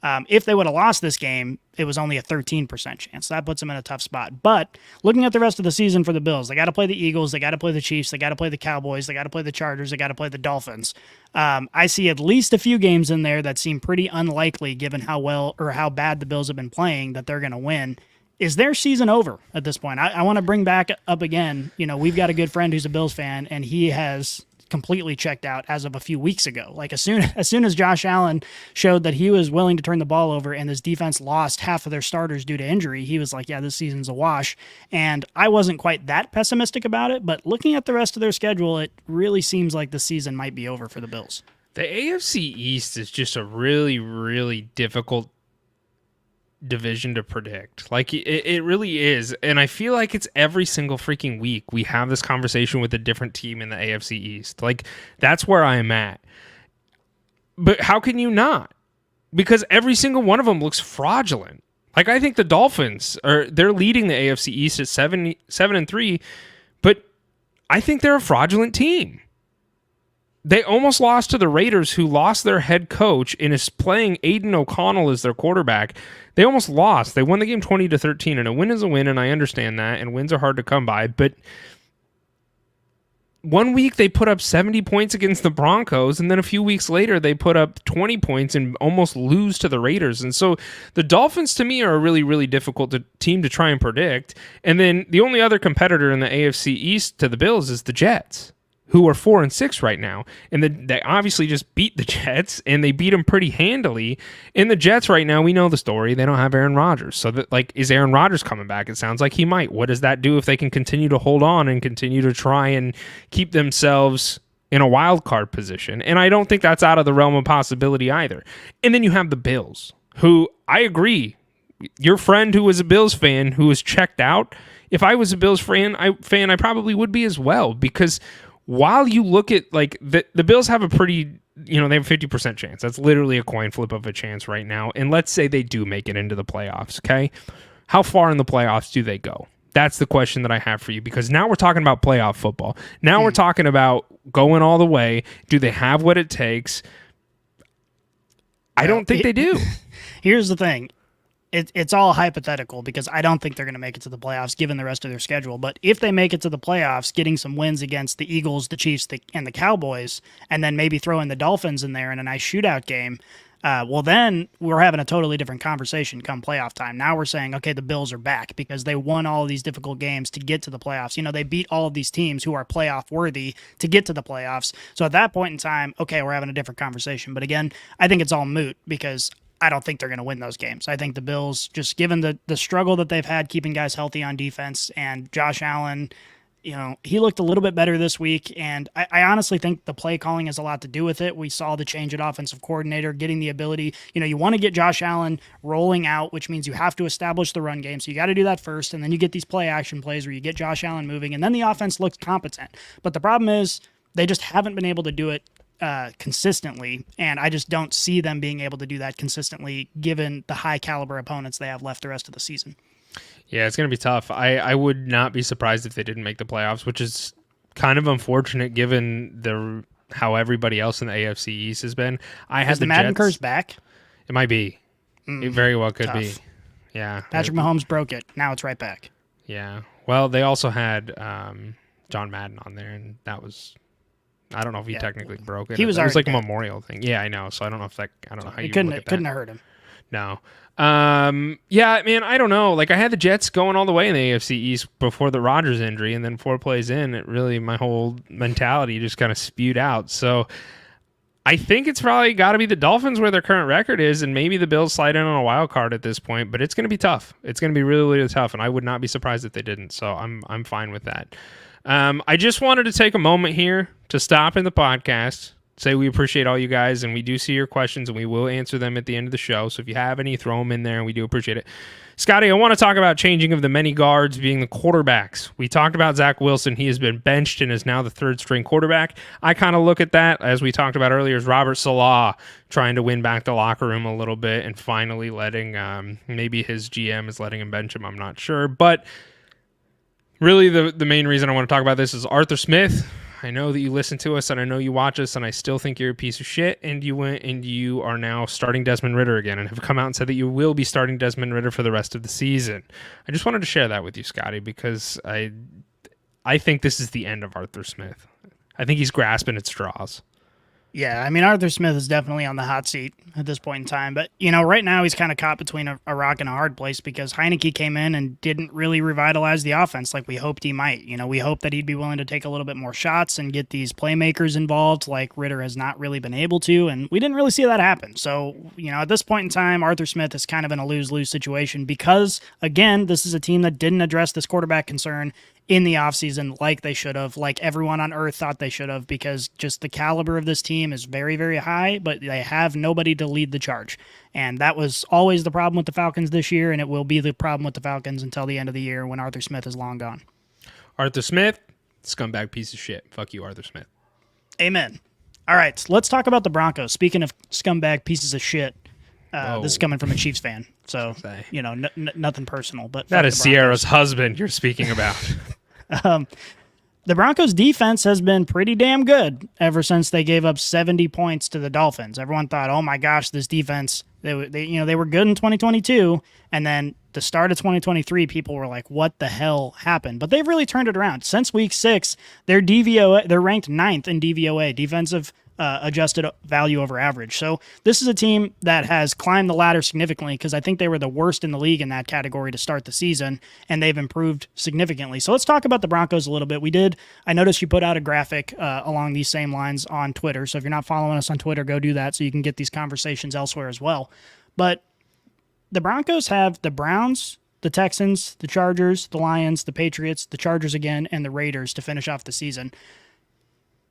If they would have lost this game, it was only a 13% chance. That puts them in a tough spot. But looking at the rest of the season for the Bills, they got to play the Eagles, they got to play the Chiefs, they got to play the Cowboys, they got to play the Chargers, they got to play the Dolphins. I see at least a few games in there that seem pretty unlikely given how well or how bad the Bills have been playing that they're going to win. Is their season over at this point? I want to bring back up again, we've got a good friend who's a Bills fan, and he has completely checked out as of a few weeks ago. Like as soon as Josh Allen showed that he was willing to turn the ball over and his defense lost half of their starters due to injury, he was like, yeah, this season's a wash. And I wasn't quite that pessimistic about it, but looking at the rest of their schedule, it really seems like the season might be over for the Bills. The AFC East is just a really, really difficult division to predict. Like it really is. And I feel like it's every single freaking week we have this conversation with a different team in the AFC East. Like that's where I am at. But how can you not? Because every single one of them looks fraudulent. Like I think the Dolphins they're leading the AFC East at 7-3, but I think they're a fraudulent team. They almost lost to the Raiders, who lost their head coach and is playing Aiden O'Connell as their quarterback. They almost lost. They won the game 20-13, and a win is a win, and I understand that, and wins are hard to come by. But one week they put up 70 points against the Broncos, and then a few weeks later they put up 20 points and almost lose to the Raiders. And so the Dolphins, to me, are a really, really difficult team to try and predict. And then the only other competitor in the AFC East to the Bills is the Jets, who are 4-6 right now. And they obviously just beat the Jets, and they beat them pretty handily. In the Jets right now, we know the story. They don't have Aaron Rodgers. So, is Aaron Rodgers coming back? It sounds like he might. What does that do if they can continue to hold on and continue to try and keep themselves in a wild card position? And I don't think that's out of the realm of possibility either. And then you have the Bills, who I agree. Your friend who was a Bills fan who was checked out, if I was a Bills fan, I probably would be as well, because while you look at the Bills have a pretty, they have a 50% chance. That's literally a coin flip of a chance right now. And let's say they do make it into the playoffs, okay? How far in the playoffs do they go? That's the question that I have for you, because now we're talking about playoff football. Now we're talking about going all the way. Do they have what it takes? I don't think they do. Here's the thing. It's all hypothetical, because I don't think they're going to make it to the playoffs given the rest of their schedule. But if they make it to the playoffs, getting some wins against the Eagles, the Chiefs, and the Cowboys, and then maybe throw in the Dolphins in there in a nice shootout game, well, then we're having a totally different conversation come playoff time. Now we're saying, okay, the Bills are back because they won all of these difficult games to get to the playoffs. They beat all of these teams who are playoff worthy to get to the playoffs. So at that point in time, okay, we're having a different conversation. But again, I think it's all moot, because I don't think they're going to win those games. I think the Bills, just given the struggle that they've had keeping guys healthy on defense, and Josh Allen, he looked a little bit better this week, and I honestly think the play calling has a lot to do with it. We saw the change at offensive coordinator, getting the ability, you want to get Josh Allen rolling out, which means you have to establish the run game. So you got to do that first, and then you get these play action plays where you get Josh Allen moving, and then the offense looks competent. But the problem is they just haven't been able to do it consistently, and I just don't see them being able to do that consistently given the high caliber opponents they have left the rest of the season. Yeah, it's going to be tough. I would not be surprised if they didn't make the playoffs, which is kind of unfortunate given how everybody else in the AFC East has been. Is the Madden curse back? It might be. It very well could be. Yeah. Patrick Mahomes broke it. Now it's right back. Yeah. Well, they also had John Madden on there, and that was... I don't know if he technically broke it. He was like dead. a memorial thing. Yeah, I know. So I don't know if that... I don't know how you couldn't look at that. couldn't have hurt him. No. Yeah, man, I don't know. Like, I had the Jets going all the way in the AFC East before the Rodgers injury, and then 4 plays in, my whole mentality just kind of spewed out. So I think it's probably got to be the Dolphins where their current record is, and maybe the Bills slide in on a wild card at this point, but it's going to be tough. It's going to be really, really tough, and I would not be surprised if they didn't. So I'm fine with that. I just wanted to take a moment here to stop in the podcast, say we appreciate all you guys, and we do see your questions, and we will answer them at the end of the show. So if you have any, throw them in there, and we do appreciate it. Scotty, I want to talk about changing of the many guards being the quarterbacks. We talked about Zach Wilson. He has been benched and is now the third-string quarterback. I kind of look at that, as we talked about earlier, as Robert Salah trying to win back the locker room a little bit and finally letting, maybe his GM is letting him bench him, I'm not sure. But really the main reason I want to talk about this is Arthur Smith. I know that you listen to us, and I know you watch us, and I still think you're a piece of shit, and you went and you are now starting Desmond Ridder again and have come out and said that you will be starting Desmond Ridder for the rest of the season. I just wanted to share that with you, Scotty, because I think this is the end of Arthur Smith. I think he's grasping at straws. Yeah, I mean, Arthur Smith is definitely on the hot seat at this point in time. But, right now he's kind of caught between a rock and a hard place because Heineke came in and didn't really revitalize the offense like we hoped he might. We hoped that he'd be willing to take a little bit more shots and get these playmakers involved like Ridder has not really been able to, and we didn't really see that happen. So, at this point in time, Arthur Smith is kind of in a lose-lose situation because, again, this is a team that didn't address this quarterback concern in the offseason like they should have, like everyone on earth thought they should have, because just the caliber of this team is very, very high, but they have nobody to lead the charge. And that was always the problem with the Falcons this year, and it will be the problem with the Falcons until the end of the year when Arthur Smith is long gone. Arthur Smith, scumbag piece of shit. Fuck you, Arthur Smith. Amen. All right, let's talk about the Broncos. Speaking of scumbag pieces of shit, this is coming from a Chiefs fan, so, nothing personal. But that is Sierra's husband you're speaking about. The Broncos defense has been pretty damn good ever since they gave up 70 points to the Dolphins. Everyone thought, oh my gosh, this defense, they were good in 2022. And then the start of 2023, people were like, what the hell happened? But they've really turned it around. Since week 6, they're ranked 9th in DVOA, defensive adjusted value over average. So this is a team that has climbed the ladder significantly because I think they were the worst in the league in that category to start the season, and they've improved significantly. So let's talk about the Broncos a little bit. I noticed you put out a graphic along these same lines on Twitter. So if you're not following us on Twitter, go do that so you can get these conversations elsewhere as well. But the Broncos have the Browns, the Texans, the Chargers, the Lions, the Patriots, the Chargers again, and the Raiders to finish off the season.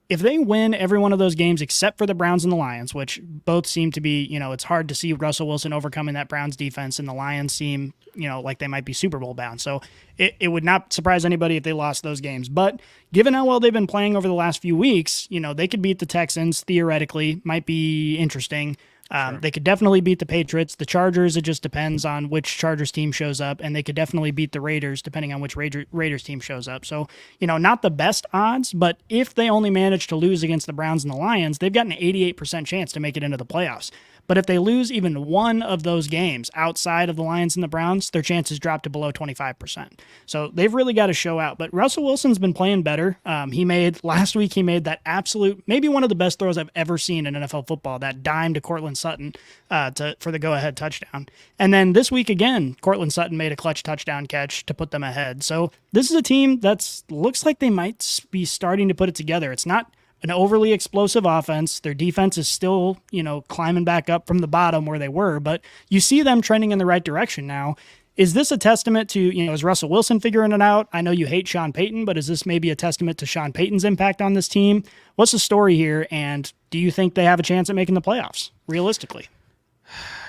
If they win every one of those games except for the Browns and the Lions, which both seem to be, it's hard to see Russell Wilson overcoming that Browns defense, and the Lions seem, like they might be Super Bowl bound. So it would not surprise anybody if they lost those games. But given how well they've been playing over the last few weeks, they could beat the Texans theoretically, might be interesting. Sure. They could definitely beat the Patriots. The Chargers, it just depends on which Chargers team shows up, and they could definitely beat the Raiders depending on which Raiders team shows up. So, not the best odds, but if they only manage to lose against the Browns and the Lions, they've got an 88% chance to make it into the playoffs. But if they lose even one of those games outside of the Lions and the Browns, their chances drop to below 25%. So they've really got to show out. But Russell Wilson's been playing better. Last week he made that absolute, maybe one of the best throws I've ever seen in NFL football, that dime to Cortland Sutton for the go-ahead touchdown. And then this week again, Cortland Sutton made a clutch touchdown catch to put them ahead. So this is a team that looks like they might be starting to put it together. It's not an overly explosive offense. Their defense is still, climbing back up from the bottom where they were, but you see them trending in the right direction now. Is this a testament to, is Russell Wilson figuring it out? I know you hate Sean Payton, but is this maybe a testament to Sean Payton's impact on this team? What's the story here, and do you think they have a chance at making the playoffs, realistically?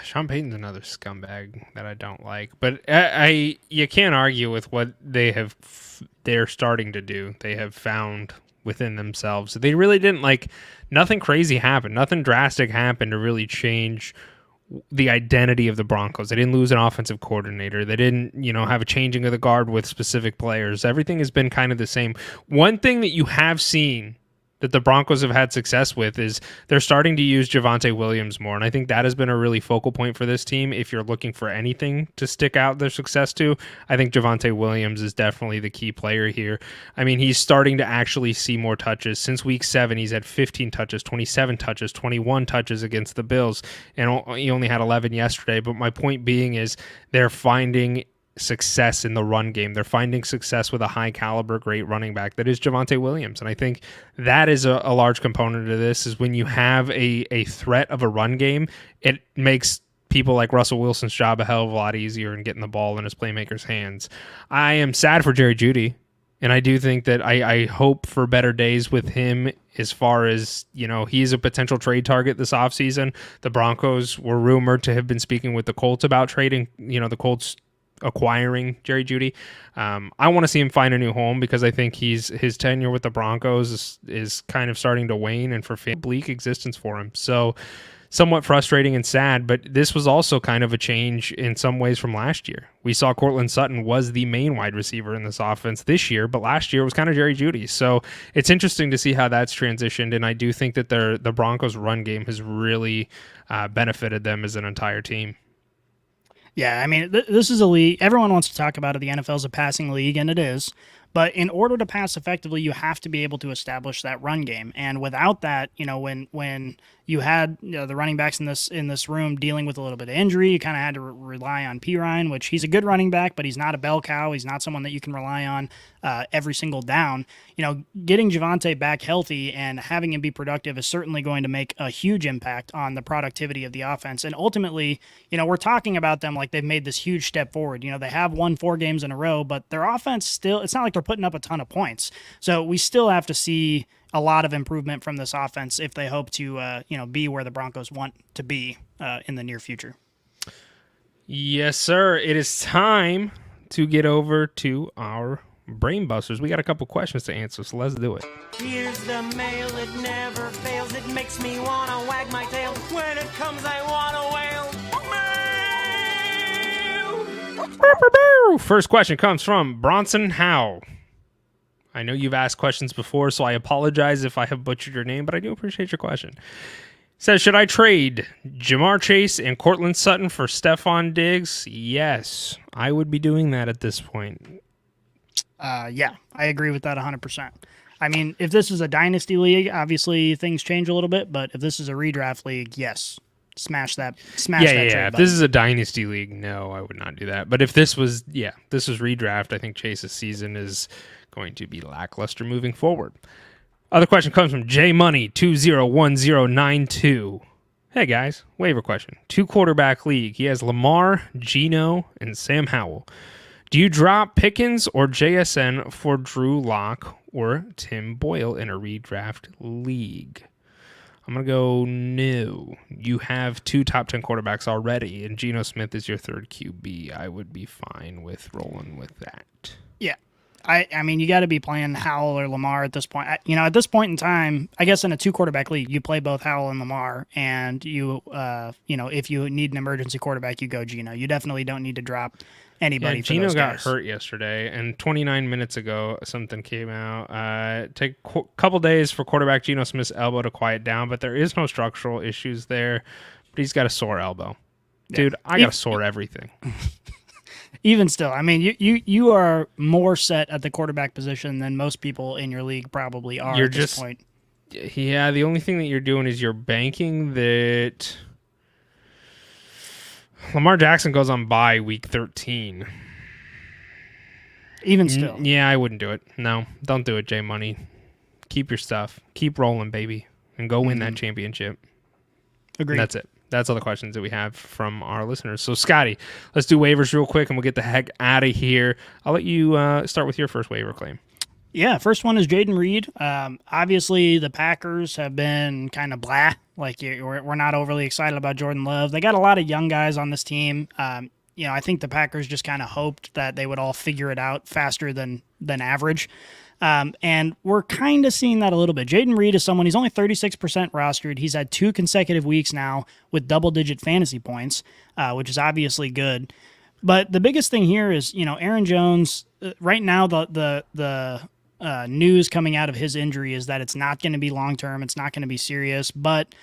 Sean Payton's another scumbag that I don't like, but you can't argue with what they're starting to do. They have found within themselves. They really didn't nothing crazy happened. Nothing drastic happened to really change the identity of the Broncos. They didn't lose an offensive coordinator. They didn't, have a changing of the guard with specific players. Everything has been kind of the same. One thing that you have seen that the Broncos have had success with is they're starting to use Javonte Williams more. And I think that has been a really focal point for this team. If you're looking for anything to stick out their success to, I think Javonte Williams is definitely the key player here. I mean, he's starting to actually see more touches. Since week 7, he's had 15 touches, 27 touches, 21 touches against the Bills. And he only had 11 yesterday. But my point being is they're finding success in the run game. They're finding success with a high caliber, great running back that is Javonte Williams. And I think that is a large component of this is when you have a threat of a run game, it makes people like Russell Wilson's job a hell of a lot easier in getting the ball in his playmakers' hands. I am sad for Jerry Jeudy. And I do think that I hope for better days with him as far as, he's a potential trade target this offseason. The Broncos were rumored to have been speaking with the Colts about trading, the Colts acquiring Jerry Jeudy. I want to see him find a new home because I think his tenure with the Broncos is kind of starting to wane and for bleak existence for him. So somewhat frustrating and sad, but this was also kind of a change in some ways from last year. We saw Cortland Sutton was the main wide receiver in this offense this year, but last year it was kind of Jerry Jeudy. So it's interesting to see how that's transitioned, and I do think that the Broncos' run game has really benefited them as an entire team. Yeah, I mean, this is a league. Everyone wants to talk about it. The NFL is a passing league, and it is. But in order to pass effectively, you have to be able to establish that run game. And without that, when you had the running backs in this room dealing with a little bit of injury, you kind of had to rely on Pirine, which he's a good running back, but he's not a bell cow. He's not someone that you can rely on every single down. Getting Javonte back healthy and having him be productive is certainly going to make a huge impact on the productivity of the offense. And ultimately, we're talking about them like they've made this huge step forward. They have won 4 games in a row, but their offense still, it's not like they're putting up a ton of points. So we still have to see a lot of improvement from this offense if they hope to, be where the Broncos want to be in the near future. Yes, sir. It is time to get over to our Brainbusters. We got a couple questions to answer, so let's do it. Here's the mail, it never fails. It makes me want to wag my tail. When it comes, I want to wail. First question comes from Bronson Howell. I know you've asked questions before, so I apologize if I have butchered your name, but I do appreciate your question. Says, should I trade Jamar Chase and Cortland Sutton for Stephon Diggs? Yes, I would be doing that at this point. Yeah, I agree with that 100%. I mean, if this is a dynasty league, obviously things change a little bit, but if this is a redraft league, yes, smash that trade If button. this is a dynasty league, no, I would not do that. But if this was redraft, I think Chase's season is going to be lackluster moving forward. Other question comes from JMoney201092. Hey guys, waiver question. 2-quarterback league. He has Lamar, Geno, and Sam Howell. Do you drop Pickens or JSN for Drew Lock or Tim Boyle in a redraft league? I'm going to go no. You have 2 top 10 quarterbacks already, and Geno Smith is your 3rd QB. I would be fine with rolling with that. Yeah. I mean, you got to be playing Howell or Lamar at this point. At this point in time, I guess in a 2-quarterback league, you play both Howell and Lamar, and you, if you need an emergency quarterback, you go Geno. You definitely don't need to drop anybody. For Geno those got guys. hurt yesterday, and 29 minutes ago, something came out. Take a couple days for quarterback Geno Smith's elbow to quiet down, but there is no structural issues there. But he's got a sore elbow. Dude, I got a sore everything. Even still, I mean, you are more set at the quarterback position than most people in your league probably are at this point. Yeah, the only thing that you're doing is you're banking that Lamar Jackson goes on bye week 13. Even still. Yeah, I wouldn't do it. No, don't do it, J Money. Keep your stuff. Keep rolling, baby, and go win that championship. Agreed. That's it. That's all the questions that we have from our listeners. So, Scotty, let's do waivers real quick, and we'll get the heck out of here. I'll let you start with your first waiver claim. Yeah, first one is Jaden Reed. Obviously, the Packers have been kind of blah. Like, we're not overly excited about Jordan Love. They got a lot of young guys on this team. I think the Packers just kind of hoped that they would all figure it out faster than average. And we're kind of seeing that a little bit. Jaden Reed is someone, he's only 36% rostered. He's had 2 consecutive weeks now with double-digit fantasy points, which is obviously good. But the biggest thing here is, Aaron Jones, right now the news coming out of his injury is that it's not going to be long-term. It's not going to be serious. But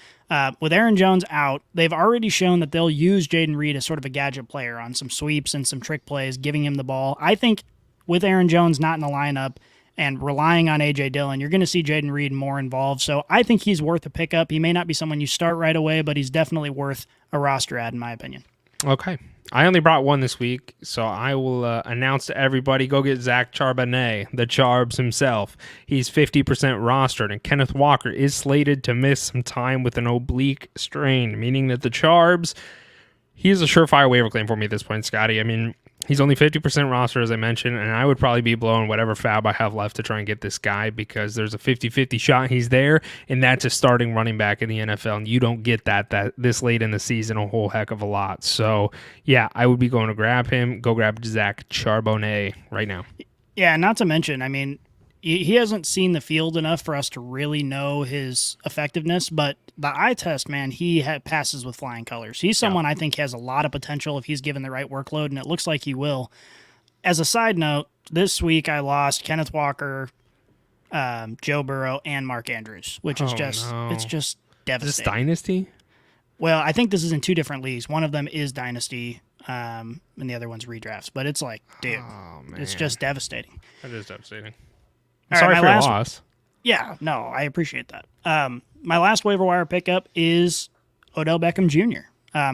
with Aaron Jones out, they've already shown that they'll use Jaden Reed as sort of a gadget player on some sweeps and some trick plays, giving him the ball. I think with Aaron Jones not in the lineup and relying on A.J. Dillon, you're going to see Jaden Reed more involved. So I think he's worth a pickup. He may not be someone you start right away, but he's definitely worth a roster add, in my opinion. Okay. I only brought one this week, so I will announce to everybody, go get Zach Charbonnet, the Charbs himself. He's 50% rostered, and Kenneth Walker is slated to miss some time with an oblique strain, meaning that the Charbs, he's a surefire waiver claim for me at this point, Scotty. I mean, he's only 50% roster, as I mentioned, and I would probably be blowing whatever fab I have left to try and get this guy because there's a 50-50 shot he's there, and that's a starting running back in the NFL, and you don't get that this late in the season a whole heck of a lot. So, yeah, I would be going to grab him. Go grab Zach Charbonnet right now. Yeah, not to mention, I mean, he hasn't seen the field enough for us to really know his effectiveness, but the eye test, man, he passes with flying colors. He's someone I think has a lot of potential if he's given the right workload, and it looks like he will. As a side note, this week I lost Kenneth Walker, Joe Burrow, and Mark Andrews, which is it's just devastating. Is this Dynasty? Well, I think this is in 2 different leagues. One of them is Dynasty, and the other one's redrafts. But it's like, dude, it's just devastating. That is devastating. All Sorry right, for your loss. Yeah, no, I appreciate that. My last waiver wire pickup is Odell Beckham Jr.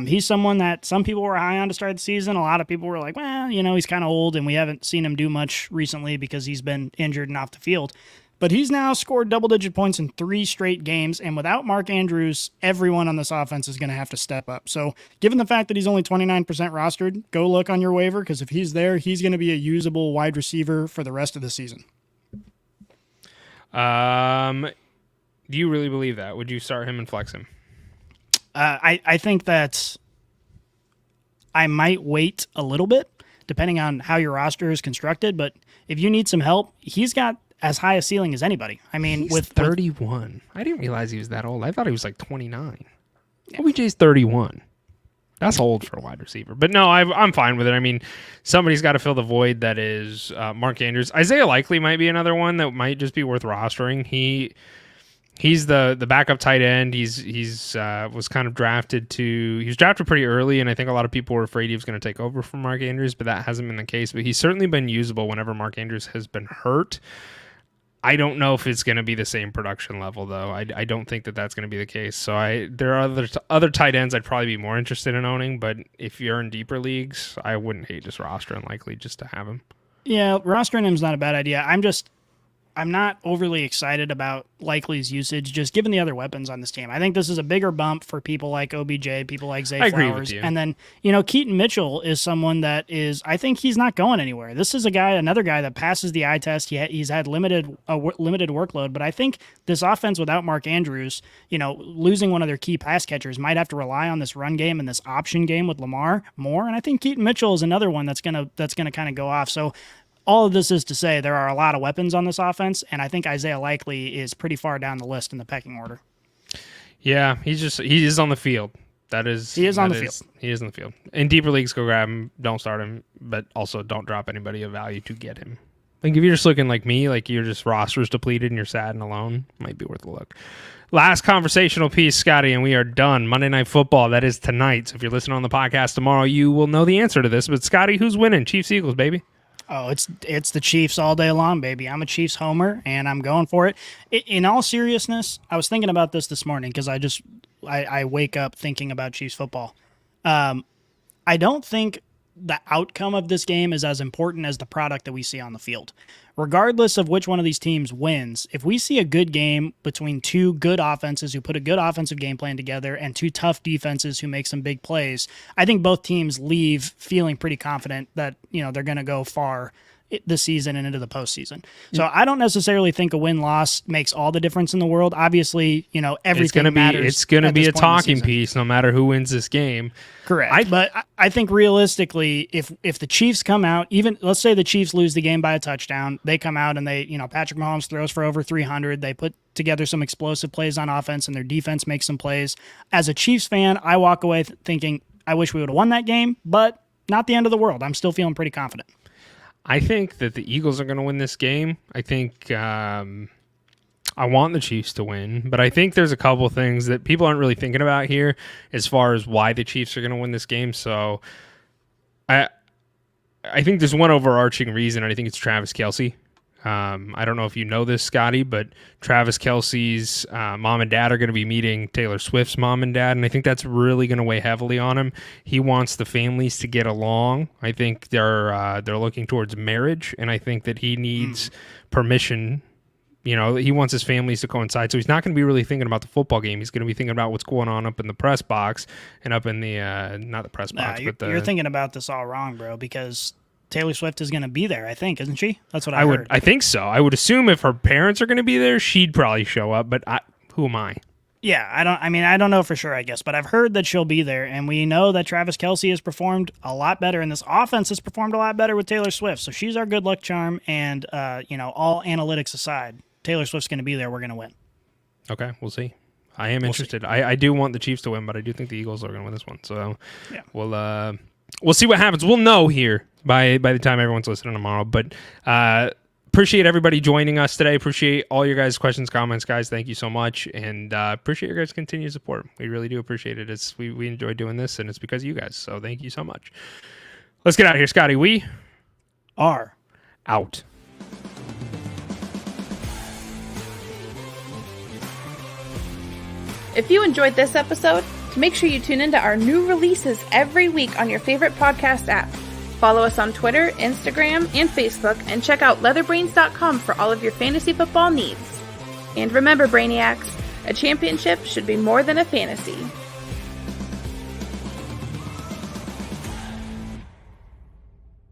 He's someone that some people were high on to start the season. A lot of people were like, well, he's kind of old, and we haven't seen him do much recently because he's been injured and off the field. But he's now scored double-digit points in 3 straight games, and without Mark Andrews, everyone on this offense is going to have to step up. So given the fact that he's only 29% rostered, go look on your waiver, because if he's there, he's going to be a usable wide receiver for the rest of the season. Do you really believe that? Would you start him and flex him? I think that I might wait a little bit, depending on how your roster is constructed. But if you need some help, he's got as high a ceiling as anybody. I mean, he's 31. I didn't realize he was that old. I thought he was like 29. OBJ's 31. That's old for a wide receiver. But no, I'm fine with it. I mean, somebody's got to fill the void that is Mark Andrews. Isaiah Likely might be another one that might just be worth rostering. He's the backup tight end. He's was kind of drafted he was drafted pretty early, and I think a lot of people were afraid he was going to take over from Mark Andrews, but that hasn't been the case. But he's certainly been usable whenever Mark Andrews has been hurt. I don't know if it's going to be the same production level, though. I don't think that's going to be the case. So there are other tight ends I'd probably be more interested in owning, but if you're in deeper leagues, I wouldn't hate just rostering Likely just to have him. Yeah, rostering him's not a bad idea. I'm not overly excited about Likely's usage, just given the other weapons on this team. I think this is a bigger bump for people like OBJ, people like Zay Flowers. I agree with you. And then, Keaton Mitchell is someone that I think he's not going anywhere. This is another guy that passes the eye test. He's had limited workload, but I think this offense without Mark Andrews, losing one of their key pass catchers, might have to rely on this run game and this option game with Lamar more. And I think Keaton Mitchell is another one that's gonna kind of go off. So all of this is to say there are a lot of weapons on this offense, and I think Isaiah Likely is pretty far down the list in the pecking order. Yeah, he is on the field. He is on the field. In deeper leagues, go grab him. Don't start him, but also don't drop anybody of value to get him. Like if you're just looking like me, like you're just rosters depleted and you're sad and alone, might be worth a look. Last conversational piece, Scotty, and we are done. Monday Night Football, that is tonight. So if you're listening on the podcast tomorrow, you will know the answer to this. But Scotty, who's winning? Chiefs, Eagles, baby. Oh, it's the Chiefs all day long, baby. I'm a Chiefs homer, and I'm going for it. In all seriousness, I was thinking about this morning because I wake up thinking about Chiefs football. I don't think the outcome of this game is as important as the product that we see on the field. Regardless of which one of these teams wins, if we see a good game between two good offenses who put a good offensive game plan together and two tough defenses who make some big plays, I think both teams leave feeling pretty confident that, they're going to go far this season and into the postseason. So I don't necessarily think a win-loss makes all the difference in the world. Obviously, everything matters. It's going to be a talking piece no matter who wins this game. Correct. But I think realistically, if the Chiefs come out, even let's say the Chiefs lose the game by a touchdown, they come out and they, Patrick Mahomes throws for over 300. They put together some explosive plays on offense and their defense makes some plays. As a Chiefs fan, I walk away thinking, I wish we would have won that game, but not the end of the world. I'm still feeling pretty confident. I think that the Eagles are going to win this game. I think I want the Chiefs to win, but I think there's a couple things that people aren't really thinking about here as far as why the Chiefs are going to win this game. So I think there's one overarching reason, and I think it's Travis Kelce. I don't know if you know this, Scotty, but Travis Kelce's mom and dad are going to be meeting Taylor Swift's mom and dad, and I think that's really going to weigh heavily on him. He wants the families to get along. I think they're looking towards marriage, and I think that he needs permission. He wants his families to coincide, so he's not going to be really thinking about the football game. He's going to be thinking about what's going on up in the press box and up in the not the press box, but you're thinking about this all wrong, bro, because Taylor Swift is going to be there, I think, isn't she? That's what I heard. I think so. I would assume if her parents are going to be there, she'd probably show up, but who am I? Yeah, I don't know for sure, I guess, but I've heard that she'll be there, and we know that Travis Kelce has performed a lot better, and this offense has performed a lot better with Taylor Swift, so she's our good luck charm, and, all analytics aside, Taylor Swift's going to be there, we're going to win. Okay, we'll see. I am interested. I do want the Chiefs to win, but I do think the Eagles are going to win this one, so yeah. We'll see what happens. We'll know here by the time everyone's listening tomorrow. But appreciate everybody joining us today. Appreciate all your guys' questions, comments, guys. Thank you so much, and appreciate your guys' continued support. We really do appreciate it. We enjoy doing this, and it's because of you guys. So thank you so much. Let's get out of here, Scotty. We are out. If you enjoyed this episode, make sure you tune into our new releases every week on your favorite podcast app. Follow us on Twitter, Instagram, and Facebook, and check out leatherbrains.com for all of your fantasy football needs. And remember, Brainiacs, a championship should be more than a fantasy.